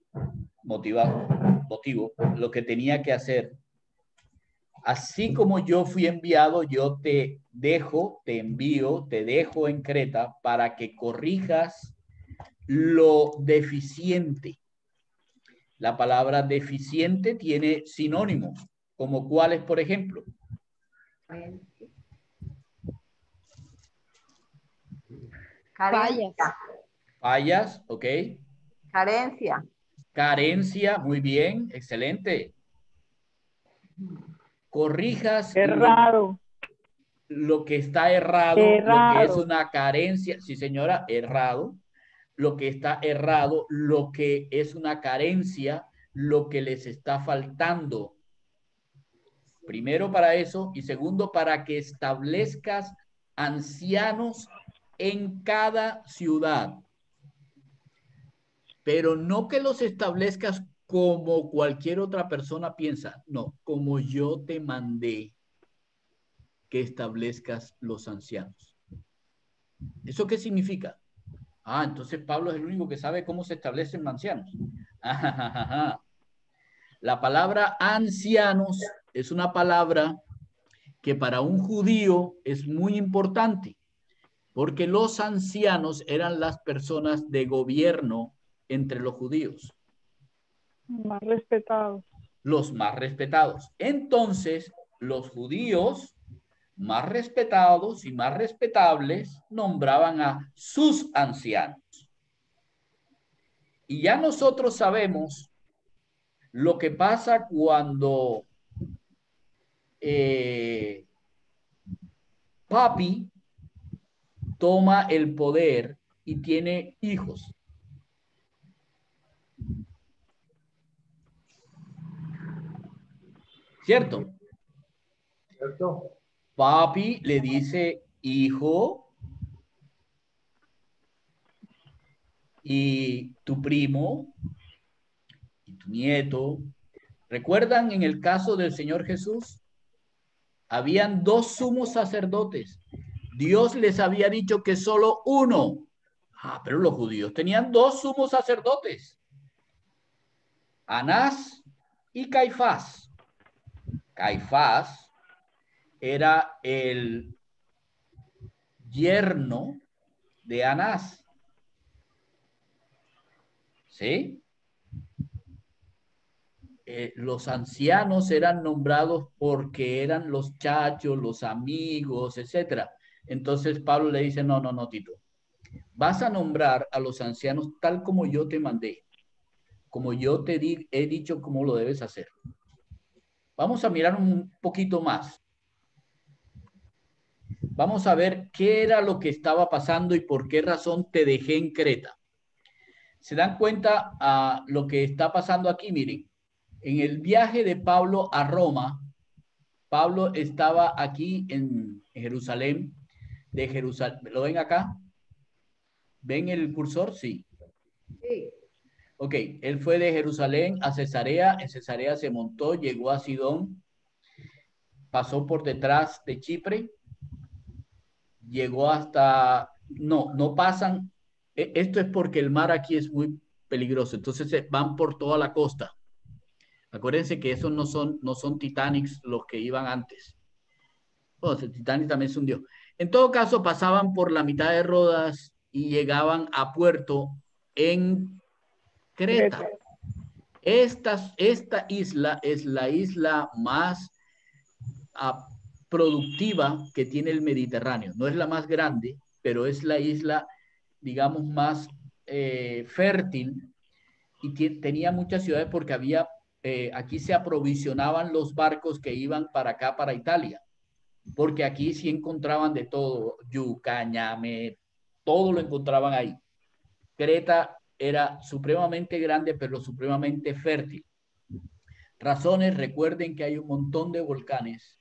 motivo, lo que tenía que hacer. Así como yo fui enviado, yo te dejo en Creta para que corrijas lo deficiente. La palabra deficiente tiene sinónimos, como cuáles, por ejemplo. Fallas. Fallas, ok. Carencia. Carencia, muy bien, excelente. Corrijas Errado. lo que está errado, lo que es una carencia. Sí, señora, errado. Lo que está errado, lo que es una carencia, lo que les está faltando. Primero para eso y segundo para que establezcas ancianos en cada ciudad. Pero no que los establezcas como cualquier otra persona piensa, no, como yo te mandé que establezcas los ancianos. ¿Eso qué significa? Ah, entonces Pablo es el único que sabe cómo se establecen ancianos. La palabra ancianos es una palabra que para un judío es muy importante, porque los ancianos eran las personas de gobierno entre los judíos. Más respetados. Los más respetados. Entonces, los judíos más respetados y más respetables nombraban a sus ancianos. Y ya nosotros sabemos lo que pasa cuando papi toma el poder y tiene hijos. ¿Cierto? ¿Cierto? Papi le dice hijo y tu primo y tu nieto. ¿Recuerdan en el caso del Señor Jesús? Habían dos sumos sacerdotes. Dios les había dicho que solo uno. Ah, pero los judíos tenían dos sumos sacerdotes. Anás y Caifás. Caifás era el yerno de Anás. ¿Sí? Los ancianos eran nombrados porque eran los chachos, los amigos, etcétera. Entonces Pablo le dice, no, Tito. Vas a nombrar a los ancianos tal como yo te mandé, como yo te he dicho cómo lo debes hacer. Vamos a mirar un poquito más. Vamos a ver qué era lo que estaba pasando y por qué razón te dejé en Creta. ¿Se dan cuenta a lo que está pasando aquí? Miren, en el viaje de Pablo a Roma, Pablo estaba aquí en Jerusalén. De Jerusalén, ¿lo ven acá? ¿Ven el cursor? Sí. Sí. Ok, él fue de Jerusalén a Cesarea, en Cesarea se montó, llegó a Sidón pasó por detrás de Chipre, llegó hasta, no pasan, esto es porque el mar aquí es muy peligroso, entonces van por toda la costa. Acuérdense que esos no son Titanics los que iban antes. Bueno, el Titanic también se hundió. En todo caso, pasaban por la mitad de Rodas y llegaban a puerto en Creta. Esta isla es la isla más productiva que tiene el Mediterráneo. No es la más grande, pero es la isla, digamos, más fértil y tenía muchas ciudades porque había, aquí se aprovisionaban los barcos que iban para acá, para Italia, porque aquí sí encontraban de todo, yuca, ñame, todo lo encontraban ahí. Creta era supremamente grande, pero supremamente fértil. Razones, recuerden que hay un montón de volcanes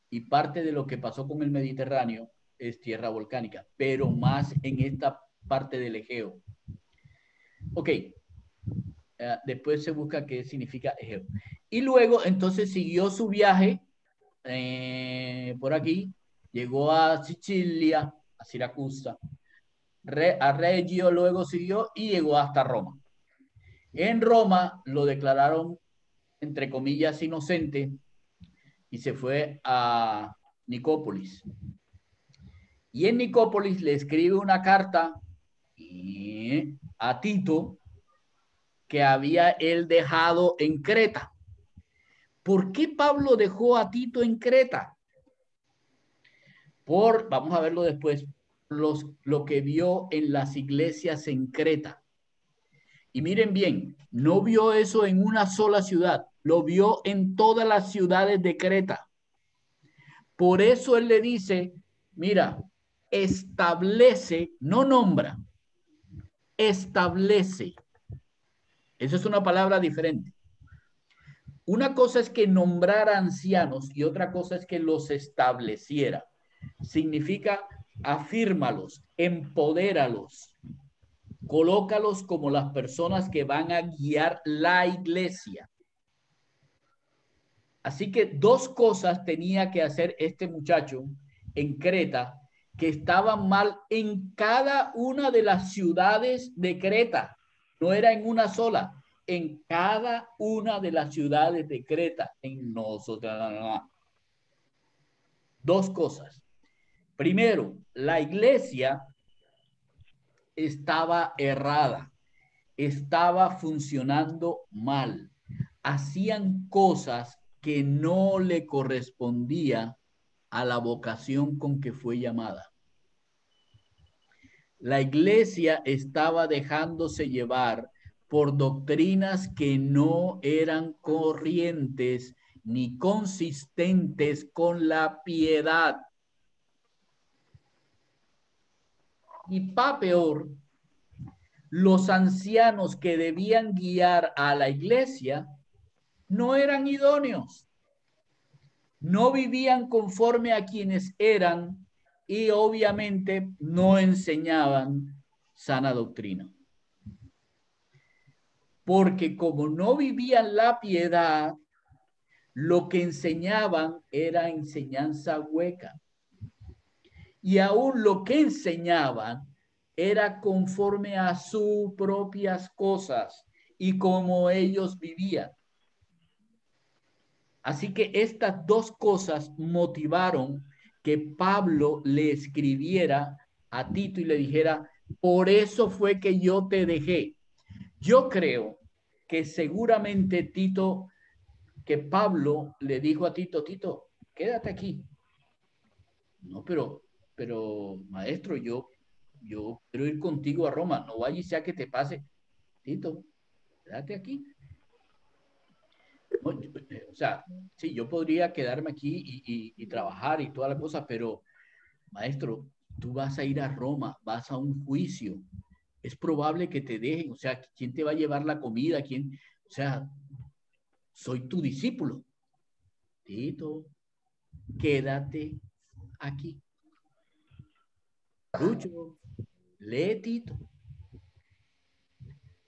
y parte de lo que pasó con el Mediterráneo es tierra volcánica, pero más en esta parte del Egeo. Ok, después se busca qué significa Egeo. Y luego entonces siguió su viaje por aquí, llegó a Sicilia, a Siracusa, a Reggio, luego siguió y llegó hasta Roma. En Roma lo declararon, entre comillas, inocente y se fue a Nicópolis. Y en Nicópolis le escribe una carta a Tito que había él dejado en Creta. ¿Por qué Pablo dejó a Tito en Creta? Vamos a verlo después, lo que vio en las iglesias en Creta. Y miren bien, no vio eso en una sola ciudad, lo vio en todas las ciudades de Creta. Por eso él le dice, mira, establece, no nombra, establece. Esa es una palabra diferente. Una cosa es que nombrara ancianos y otra cosa es que los estableciera. Significa afírmalos, empodéralos, colócalos como las personas que van a guiar la iglesia. Así que dos cosas tenía que hacer este muchacho en Creta que estaban mal en cada una de las ciudades de Creta. No era en una sola, en cada una de las ciudades de Creta. En nosotros. Dos cosas. Primero, la iglesia estaba errada, estaba funcionando mal, hacían cosas que no le correspondía a la vocación con que fue llamada. La iglesia estaba dejándose llevar por doctrinas que no eran corrientes ni consistentes con la piedad. Y peor, los ancianos que debían guiar a la iglesia no eran idóneos, no vivían conforme a quienes eran y obviamente no enseñaban sana doctrina. Porque como no vivían la piedad, lo que enseñaban era enseñanza hueca. Y aún lo que enseñaban era conforme a sus propias cosas y como ellos vivían. Así que estas dos cosas motivaron que Pablo le escribiera a Tito y le dijera, por eso fue que yo te dejé. Yo creo que seguramente que Pablo le dijo a Tito, quédate aquí. No, pero maestro, yo quiero ir contigo a Roma, no vaya y sea que te pase. Tito, quédate aquí. No, o sea, sí, yo podría quedarme aquí y trabajar y toda la cosa, pero maestro, tú vas a ir a Roma, vas a un juicio, es probable que te dejen, o sea, ¿quién te va a llevar la comida? ¿Quién? O sea, soy tu discípulo. Tito, quédate aquí. Lucho, lee Tito.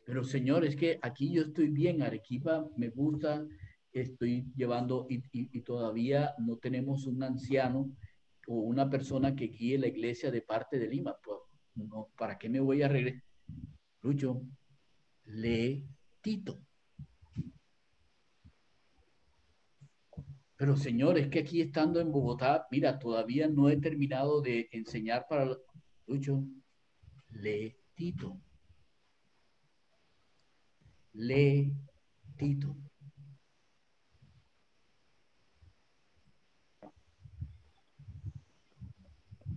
Pero señor, es que aquí yo estoy bien, Arequipa me gusta, estoy llevando y todavía no tenemos un anciano o una persona que guíe la iglesia de parte de Lima. Pues, no, ¿para qué me voy a regresar? Lucho, lee Tito. Pero señor, es que aquí estando en Bogotá, mira, todavía no he terminado de enseñar para... Lucho, lee Tito. Lee Tito.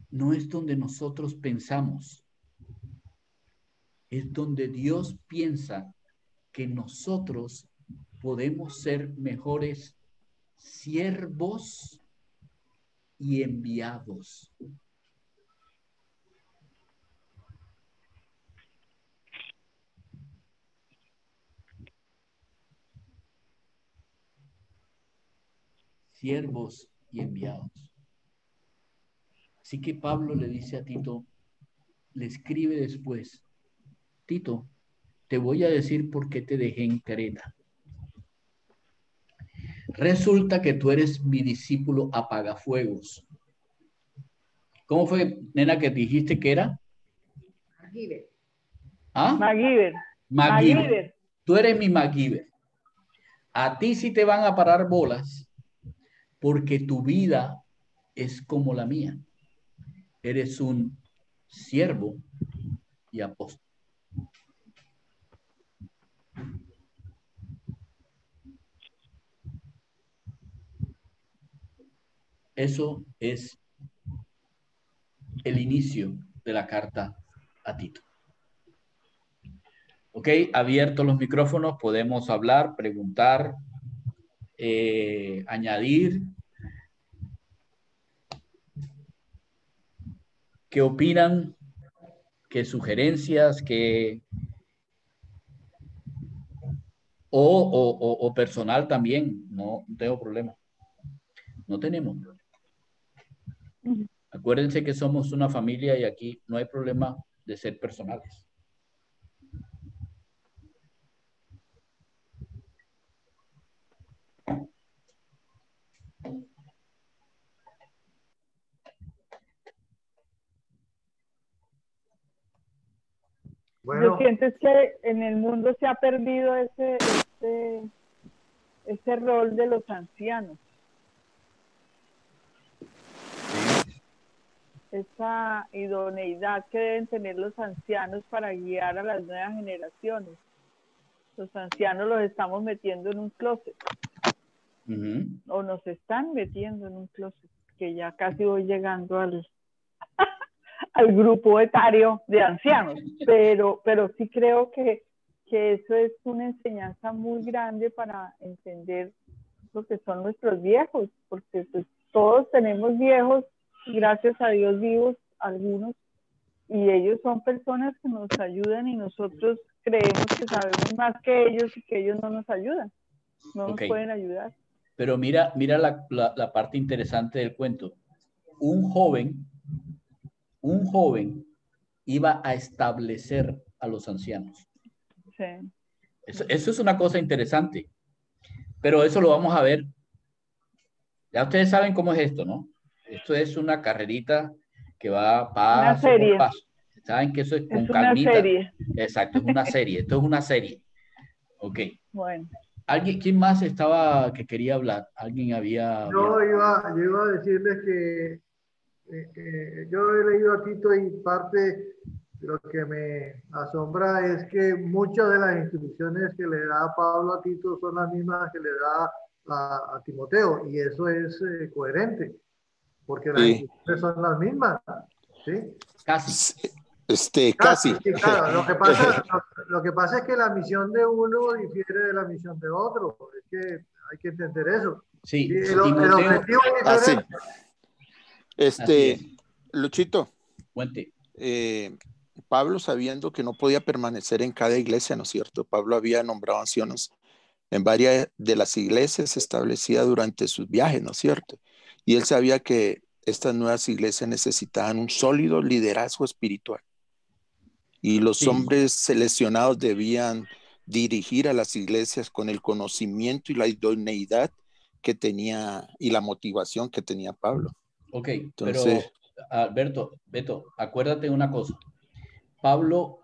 No es donde nosotros pensamos, es donde Dios piensa que nosotros podemos ser mejores siervos y enviados. Siervos y enviados. Así que Pablo le dice a Tito, le escribe después, Tito, te voy a decir por qué te dejé en Creta. Resulta que tú eres mi discípulo apagafuegos. ¿Cómo fue, nena, que dijiste que era? MacGyver. ¿Ah? MacGyver. MacGyver. Tú eres mi MacGyver. A ti sí te van a parar bolas porque tu vida es como la mía. Eres un siervo y apóstol. Eso es el inicio de la carta a Tito. Ok, abiertos los micrófonos, podemos hablar, preguntar, añadir. ¿Qué opinan? ¿Qué sugerencias? ¿Qué... O personal también? No tengo problema. No tenemos. Acuérdense que somos una familia y aquí no hay problema de ser personales. Bueno, Yo siento es que en el mundo se ha perdido ese rol de los ancianos. Esa idoneidad que deben tener los ancianos para guiar a las nuevas generaciones. Los ancianos los estamos metiendo en un closet. O nos están metiendo en un closet, que ya casi voy llegando al grupo etario de ancianos, pero sí creo que eso es una enseñanza muy grande para entender lo que son nuestros viejos, porque pues, todos tenemos viejos, gracias a Dios vivos, algunos, y ellos son personas que nos ayudan y nosotros creemos que sabemos más que ellos y que ellos no nos ayudan, no nos pueden ayudar. Pero mira la parte interesante del cuento. Un joven iba a establecer a los ancianos. Sí. Eso es una cosa interesante, pero eso lo vamos a ver. Ya ustedes saben cómo es esto, ¿no? Esto es una carrerita que va paso por paso. Saben que eso es con calmita. Una serie. Exacto, es una serie. Esto es una serie. Ok. Bueno. ¿Quién más estaba que quería hablar? ¿Alguien había...? Yo iba a decirles que yo he leído a Tito y parte de lo que me asombra es que muchas de las instrucciones que le da Pablo a Tito son las mismas que le da a Timoteo, y eso es coherente, porque las instrucciones son las mismas. ¿Sí? Casi. Casi. Sí, claro. Lo que pasa es que la misión de uno difiere de la misión de otro. Es que hay que entender eso. Sí, el objetivo es diferente. Luchito. Cuente. Pablo, sabiendo que no podía permanecer en cada iglesia, ¿no es cierto? Pablo había nombrado ancianos en varias de las iglesias establecidas durante sus viajes, ¿no es cierto? Y él sabía que estas nuevas iglesias necesitaban un sólido liderazgo espiritual. Y los hombres seleccionados debían dirigir a las iglesias con el conocimiento y la idoneidad que tenía y la motivación que tenía Pablo. Ok, Entonces, pero Alberto, Beto, acuérdate de una cosa. Pablo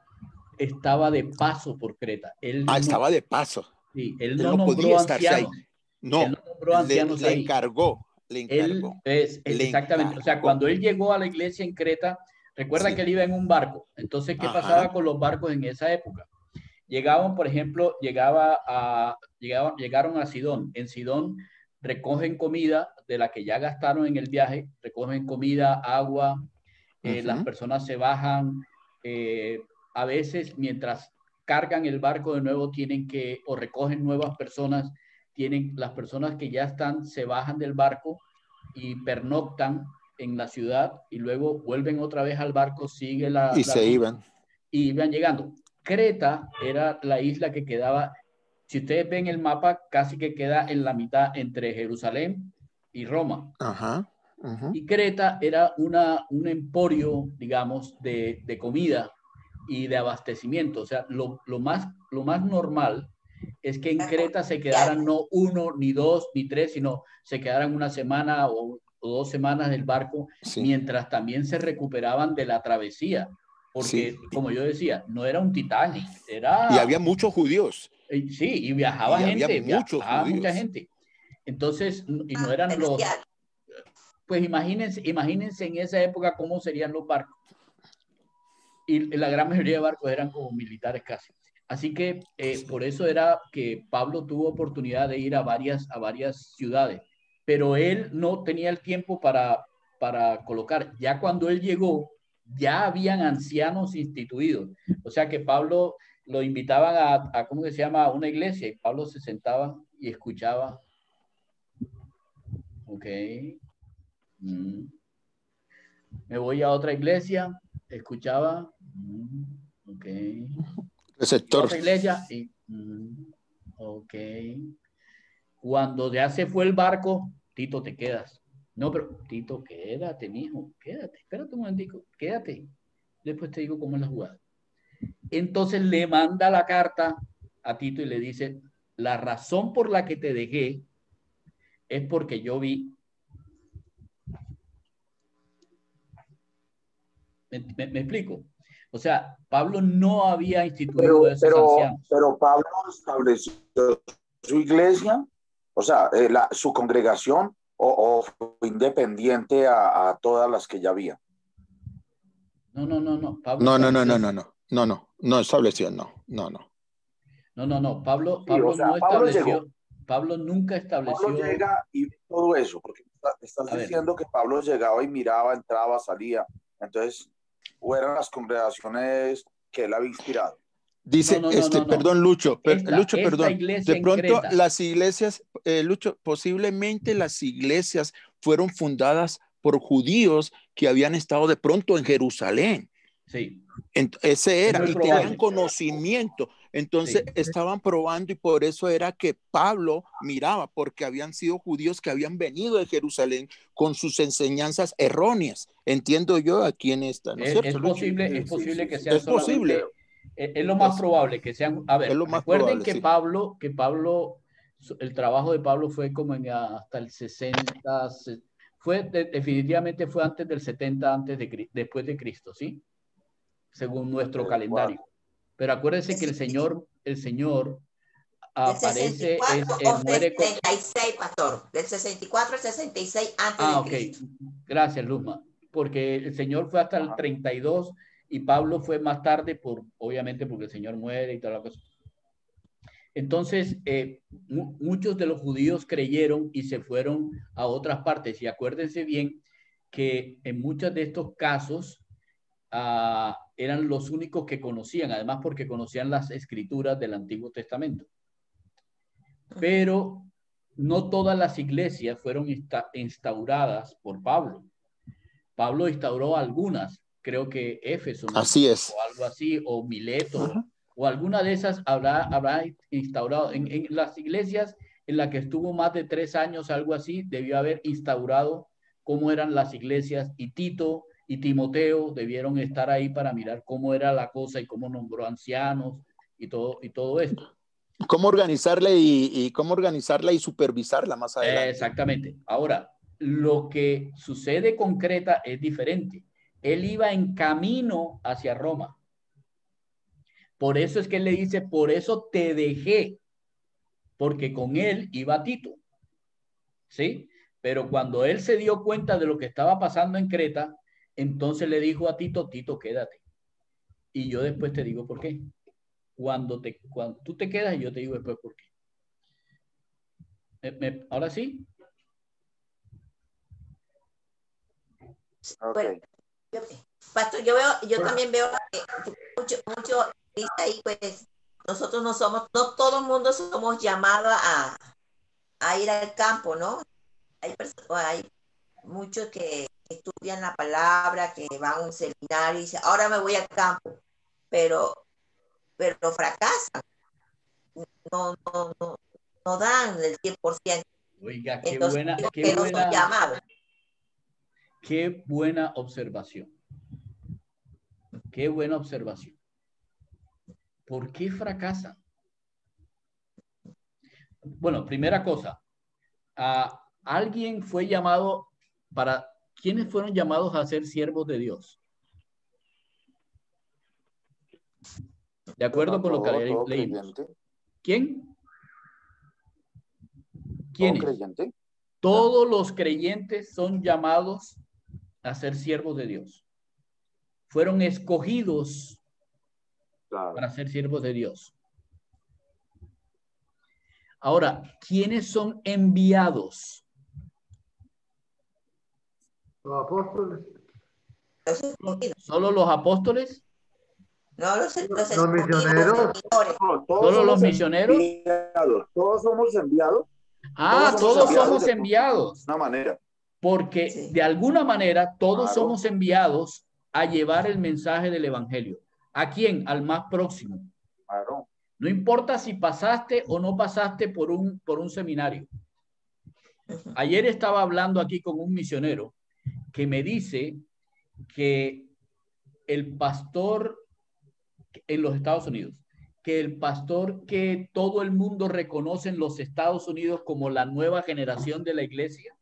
estaba de paso por Creta. Él no, estaba de paso. sí, él Él no no podía nombró estarse ahí. ancianos. No, Él no nombró ancianos le ahí. encargó, Él es le exactamente, o sea, encargó. cuando él llegó a la iglesia en Creta, recuerda Sí. que él iba en un barco. Entonces, ¿qué Ajá. pasaba con los barcos en esa época? Llegaban, por ejemplo, llegaron a Sidón. En Sidón recogen comida de la que ya gastaron en el viaje, recogen comida, agua, las personas se bajan, a veces mientras cargan el barco de nuevo tienen que, o recogen nuevas personas, las personas que ya están, se bajan del barco y pernoctan en la ciudad y luego vuelven otra vez al barco, sigue y se iban. Y iban llegando. Creta era la isla que quedaba, si ustedes ven el mapa, casi que queda en la mitad entre Jerusalén y Roma. Ajá. Y Creta era un emporio, digamos, de comida y de abastecimiento. O sea, lo más normal es que en Creta se quedaran no 1, ni 2, ni 3, sino se quedaran una semana o 2 semanas del barco, sí. Mientras también se recuperaban de la travesía. Porque, sí. como yo decía, no era un Titanic, era... Y había muchos judíos. Sí, y viajaba gente, viajaba mucha gente. Entonces, y no eran los... Pues imagínense en esa época cómo serían los barcos. Y la gran mayoría de barcos eran como militares casi. Así que por eso era que Pablo tuvo oportunidad de ir a varias ciudades, pero él no tenía el tiempo para colocar. Ya cuando él llegó, ya habían ancianos instituidos. O sea que Pablo lo invitaban a ¿cómo se llama? A una iglesia y Pablo se sentaba y escuchaba. Ok. Me voy a otra iglesia, escuchaba. Ok. Receptor. Otra iglesia y ok. Cuando ya se fue el barco, Tito, te quedas. No, pero Tito, quédate, mijo, quédate, espérate un momentico, quédate. Después te digo cómo es la jugada. Entonces le manda la carta a Tito y le dice, la razón por la que te dejé es porque yo vi. ¿Me explico? O sea, Pablo no había instituido esos ancianos. Pero Pablo estableció su iglesia, o sea, su congregación, o fue independiente a todas las que ya había. No. Pablo no estableció, no. Pablo Sí, o sea, no Pablo estableció. llegó. Pablo nunca estableció. Pablo llega y todo eso, porque estás diciendo que Pablo llegaba y miraba, entraba, salía. Entonces, ¿o eran las congregaciones que él había inspirado? Dice, perdón, Lucho, perdón. De pronto las iglesias, Lucho, posiblemente las iglesias fueron fundadas por judíos que habían estado de pronto en Jerusalén. Sí. Ese era, y tenían conocimiento. Entonces estaban probando y por eso era que Pablo miraba, porque habían sido judíos que habían venido de Jerusalén con sus enseñanzas erróneas. Entiendo yo aquí en esta, ¿no es cierto, Lucho? Es posible que sean es posible. Es lo más probable que sean. A ver, recuerden que Pablo, el trabajo de Pablo fue como hasta el 60, definitivamente fue antes del 70 después de Cristo, ¿sí? Según nuestro calendario. Pero acuérdense que el Señor aparece, muere con 66, pastor, del 64 al 66 antes de Cristo. Gracias, Luzma, porque el Señor fue hasta el 32 y Pablo fue más tarde, obviamente porque el Señor muere y toda la cosa. Entonces, muchos de los judíos creyeron y se fueron a otras partes. Y acuérdense bien que en muchos de estos casos eran los únicos que conocían, además porque conocían las escrituras del Antiguo Testamento. Pero no todas las iglesias fueron instauradas por Pablo. Pablo instauró algunas, creo que Éfeso, ¿no? Así es. O algo así, o Mileto, o alguna de esas habrá instaurado. En las iglesias en las que estuvo más de 3 años, algo así, debió haber instaurado cómo eran las iglesias, y Tito y Timoteo debieron estar ahí para mirar cómo era la cosa y cómo nombró ancianos y todo esto. ¿Cómo organizarla y cómo organizarla y supervisarla más adelante? Exactamente. Ahora, lo que sucede con Creta es diferente. Él iba en camino hacia Roma. Por eso es que él le dice, por eso te dejé, porque con él iba Tito. ¿Sí? Pero cuando él se dio cuenta de lo que estaba pasando en Creta, entonces le dijo a Tito, Tito, quédate. Y yo después te digo por qué. Cuando tú te quedas, yo te digo después por qué. ¿Ahora sí? Bueno, Pastor, yo también veo que mucho dice ahí, pues, nosotros no todo el mundo somos llamados a ir al campo, ¿no? Hay muchos que estudian la palabra, que van a un seminario y dicen, ahora me voy al campo, pero fracasan, no dan el 100%. Oiga, qué Entonces, buena, que no son llamados. Qué buena observación. Qué buena observación. ¿Por qué fracasan? Bueno, primera cosa, alguien fue llamado ¿quiénes fueron llamados a ser siervos de Dios? De acuerdo con lo que leímos. ¿Quién? ¿Quiénes? ¿Todo creyente? Todos los creyentes son llamados a ser siervos de Dios. Fueron escogidos para ser siervos de Dios. Ahora, ¿quiénes son enviados? Los apóstoles. ¿Solo los apóstoles? No, los misioneros. ¿Solo los misioneros? Todos somos enviados. Todos somos enviados. De una manera. Porque de alguna manera todos somos enviados a llevar el mensaje del evangelio. ¿A quién? Al más próximo. Claro. No importa si pasaste o no pasaste por un seminario. Ayer estaba hablando aquí con un misionero que me dice que el pastor en los Estados Unidos, que el pastor que todo el mundo reconoce en los Estados Unidos como la nueva generación de la iglesia,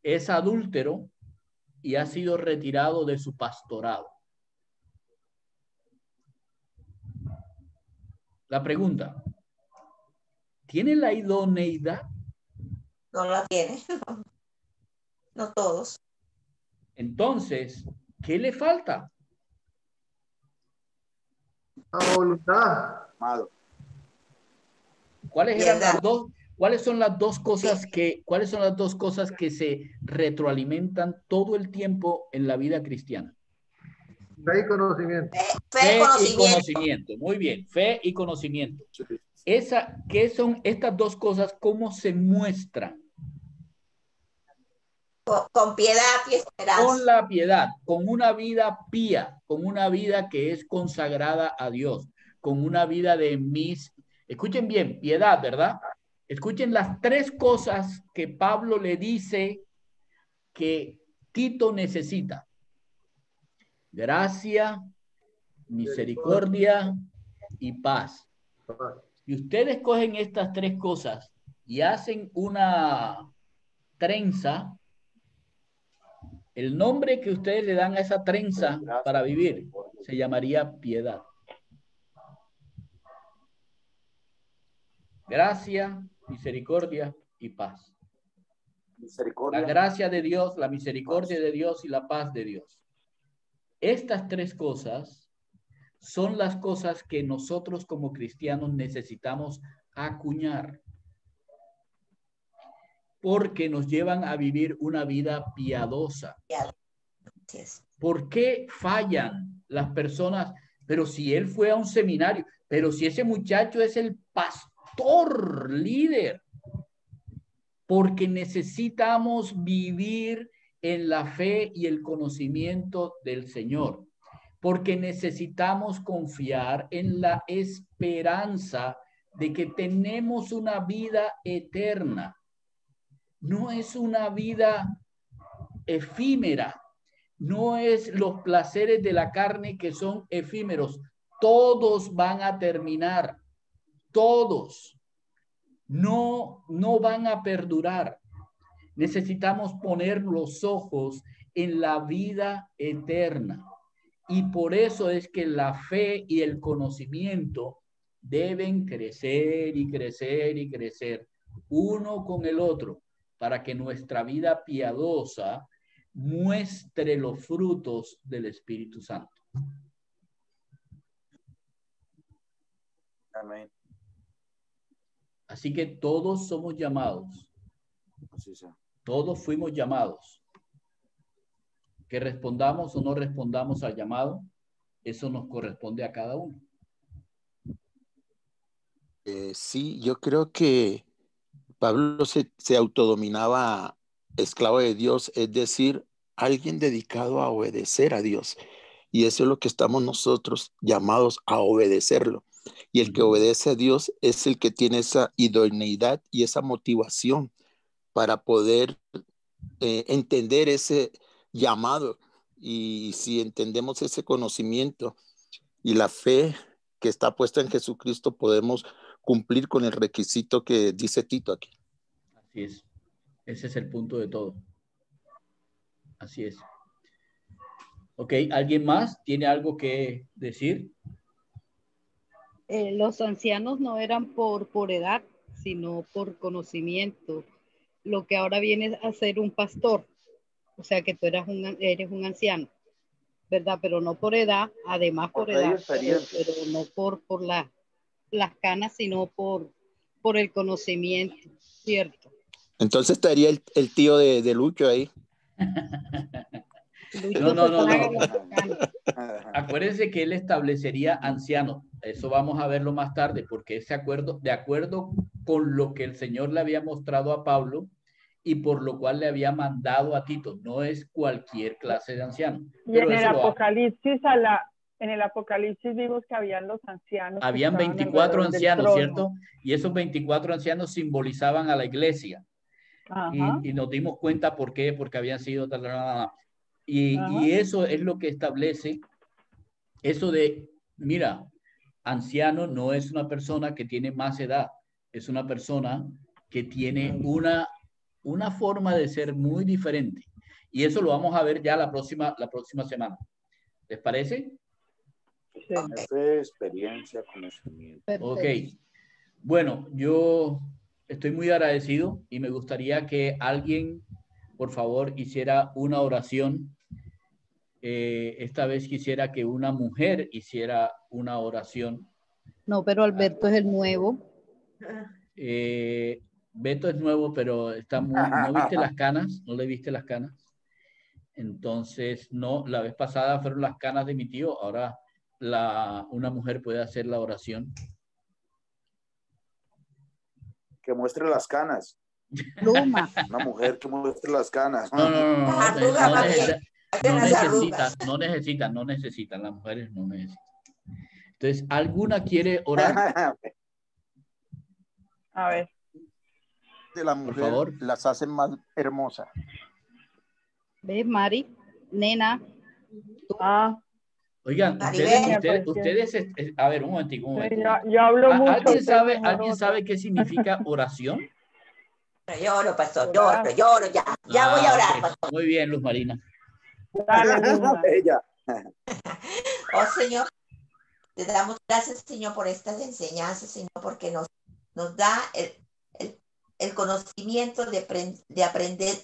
es adúltero y ha sido retirado de su pastorado. La pregunta, ¿tiene la idoneidad? No la tiene. No todos. Entonces, ¿qué le falta? La voluntad. ¿Cuáles son las dos cosas que se retroalimentan todo el tiempo en la vida cristiana? Fe y conocimiento. Fe y conocimiento. Muy bien, fe y conocimiento. ¿Qué son estas dos cosas? ¿Cómo se muestran? Con piedad y esperanza. Con la piedad, con una vida pía, con una vida que es consagrada a Dios, con una vida escuchen bien, piedad, ¿verdad? Escuchen las tres cosas que Pablo le dice que Tito necesita. Gracia, misericordia y paz. Si ustedes cogen estas tres cosas y hacen una trenza, el nombre que ustedes le dan a esa trenza para vivir se llamaría piedad. Gracia, misericordia y paz. La gracia de Dios, la misericordia de Dios y la paz de Dios. Estas tres cosas son las cosas que nosotros como cristianos necesitamos acuñar, porque nos llevan a vivir una vida piadosa. ¿Por qué fallan las personas? Pero si él fue a un seminario, pero si ese muchacho es el pastor líder, porque necesitamos vivir en la fe y el conocimiento del Señor, porque necesitamos confiar en la esperanza de que tenemos una vida eterna. No es una vida efímera, no es los placeres de la carne que son efímeros. todos van a terminar, todos. No van a perdurar. Necesitamos poner los ojos en la vida eterna. Y por eso es que la fe y el conocimiento deben crecer y crecer y crecer uno con el otro para que nuestra vida piadosa muestre los frutos del Espíritu Santo. Amén. Así que todos somos llamados. Así sea. Todos fuimos llamados. Que respondamos o no respondamos al llamado, eso nos corresponde a cada uno. Sí, yo creo que Pablo se autodominaba esclavo de Dios, es decir, alguien dedicado a obedecer a Dios. Y eso es lo que estamos nosotros llamados a obedecerlo. Y el que obedece a Dios es el que tiene esa idoneidad y esa motivación para poder entender ese llamado. Y si entendemos ese conocimiento y la fe que está puesta en Jesucristo, podemos cumplir con el requisito que dice Tito aquí. Así es. Ese es el punto de todo. Así es. Ok, ¿alguien más tiene algo que decir? Los ancianos no eran por edad, sino por conocimiento. Lo que ahora viene a ser un pastor. O sea que tú eres un anciano, ¿verdad? Pero no por edad, además por edad, pero no por las canas, sino por el conocimiento, ¿cierto? Entonces estaría el tío de Lucho ahí. Lucho No. no. Acuérdense que él establecería ancianos. Eso vamos a verlo más tarde, porque ese acuerdo, de acuerdo con lo que el Señor le había mostrado a Pablo y por lo cual le había mandado a Tito, no es cualquier clase de anciano. Y pero en el Apocalipsis vimos que habían los ancianos. Habían 24 ancianos, ¿cierto? Y esos 24 ancianos simbolizaban a la iglesia. Y nos dimos cuenta por qué, porque habían sido y eso es lo que establece eso de, mira, anciano no es una persona que tiene más edad, es una persona que tiene una forma de ser muy diferente. Y eso lo vamos a ver ya la próxima semana. ¿Les parece? Sí. Fe, experiencia, conocimiento. Ok. Bueno, yo estoy muy agradecido y me gustaría que alguien, por favor, hiciera una oración. Esta vez quisiera que una mujer hiciera una oración. No, pero Alberto es el nuevo. Beto es nuevo, pero está ¿no viste las canas? ¿No le viste las canas? Entonces, no, la vez pasada fueron las canas de mi tío, ahora una mujer puede hacer la oración. Que muestre las canas. Pluma. Una mujer que muestre las canas. No necesitan, las mujeres no necesitan. Entonces, ¿alguna quiere orar? A ver. De la mujer, por favor, las hacen más hermosas. ¿Ves, Mari? Nena. Oigan, ustedes, a ver, un momentico. Yo hablo mucho. ¿Alguien sabe qué significa oración? Lloro, pastor, lloro ya. Ya voy a orar, pastor. Muy bien, Luz Marina. Oh, Señor, te damos gracias, Señor, por estas enseñanzas, Señor, porque nos da el conocimiento de aprender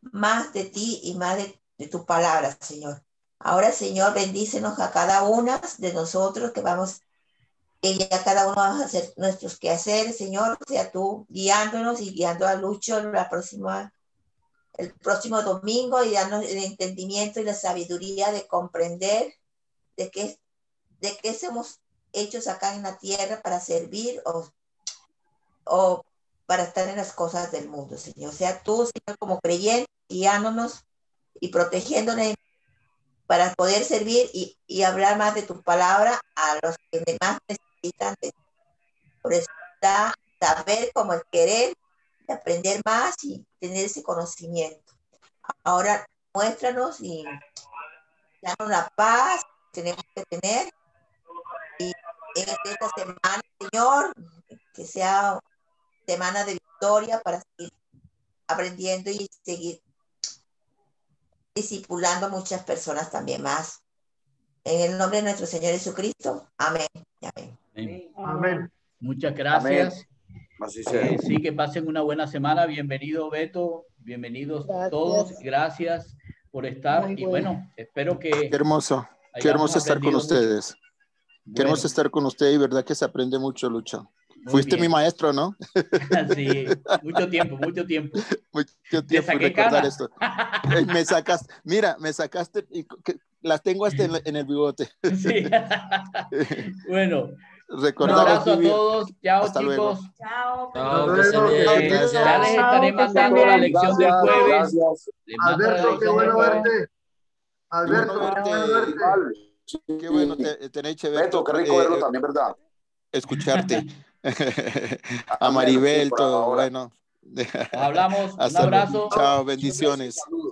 más de ti y más de tu palabra, Señor. Ahora, Señor, bendícenos a cada una de nosotros que a cada uno vamos a hacer nuestros quehaceres, Señor, sea tú guiándonos y guiando a Lucho el próximo domingo y dándonos el entendimiento y la sabiduría de comprender de qué somos hechos acá en la tierra para servir o para estar en las cosas del mundo, Señor. Sea tú, Señor, como creyente, guiándonos y protegiéndonos para poder servir y hablar más de tu palabra a los que más necesitan. Por eso da saber como el querer, de aprender más y tener ese conocimiento. Ahora muéstranos y danos la paz que tenemos que tener y en esta semana, Señor, que sea semana de victoria para seguir aprendiendo y seguir discipulando a muchas personas también más. En el nombre de nuestro Señor Jesucristo. Amén. Amén. Amén. Amén. Muchas gracias. Así sea. Sí, que pasen una buena semana. Bienvenido, Beto. Bienvenidos todos. Gracias por estar. Muy y bueno. bueno, espero que... Qué hermoso hayamos estar con aprendido ustedes. mucho. Qué hermoso Bueno. estar con ustedes y verdad que se aprende mucho, Lucha. Muy Fuiste bien. mi maestro, ¿no? Sí, mucho tiempo, mucho tiempo. Mucho Te tiempo saqué recordar cana. esto. Me sacaste, mira, me sacaste y las tengo hasta en el bigote. Sí. Bueno, un Recordamos abrazo a vivir. todos. Chao, Hasta chicos. luego. Chao. Chao, que estén bien. Gracias. ya les estaré Chao, que mandando estén la bien. lección del Gracias, jueves. gracias. Les mando la Alberto, qué lección del bueno jueves. verte. Alberto, Qué bueno qué bueno verte. verte. Qué bueno tener chévere. Beto, qué rico verlo también, ¿verdad? Escucharte. A Amén, Maribel, sí, por todo ahora. bueno. Nos hablamos. Un Hasta luego. abrazo. Chao, bendiciones. Saludos.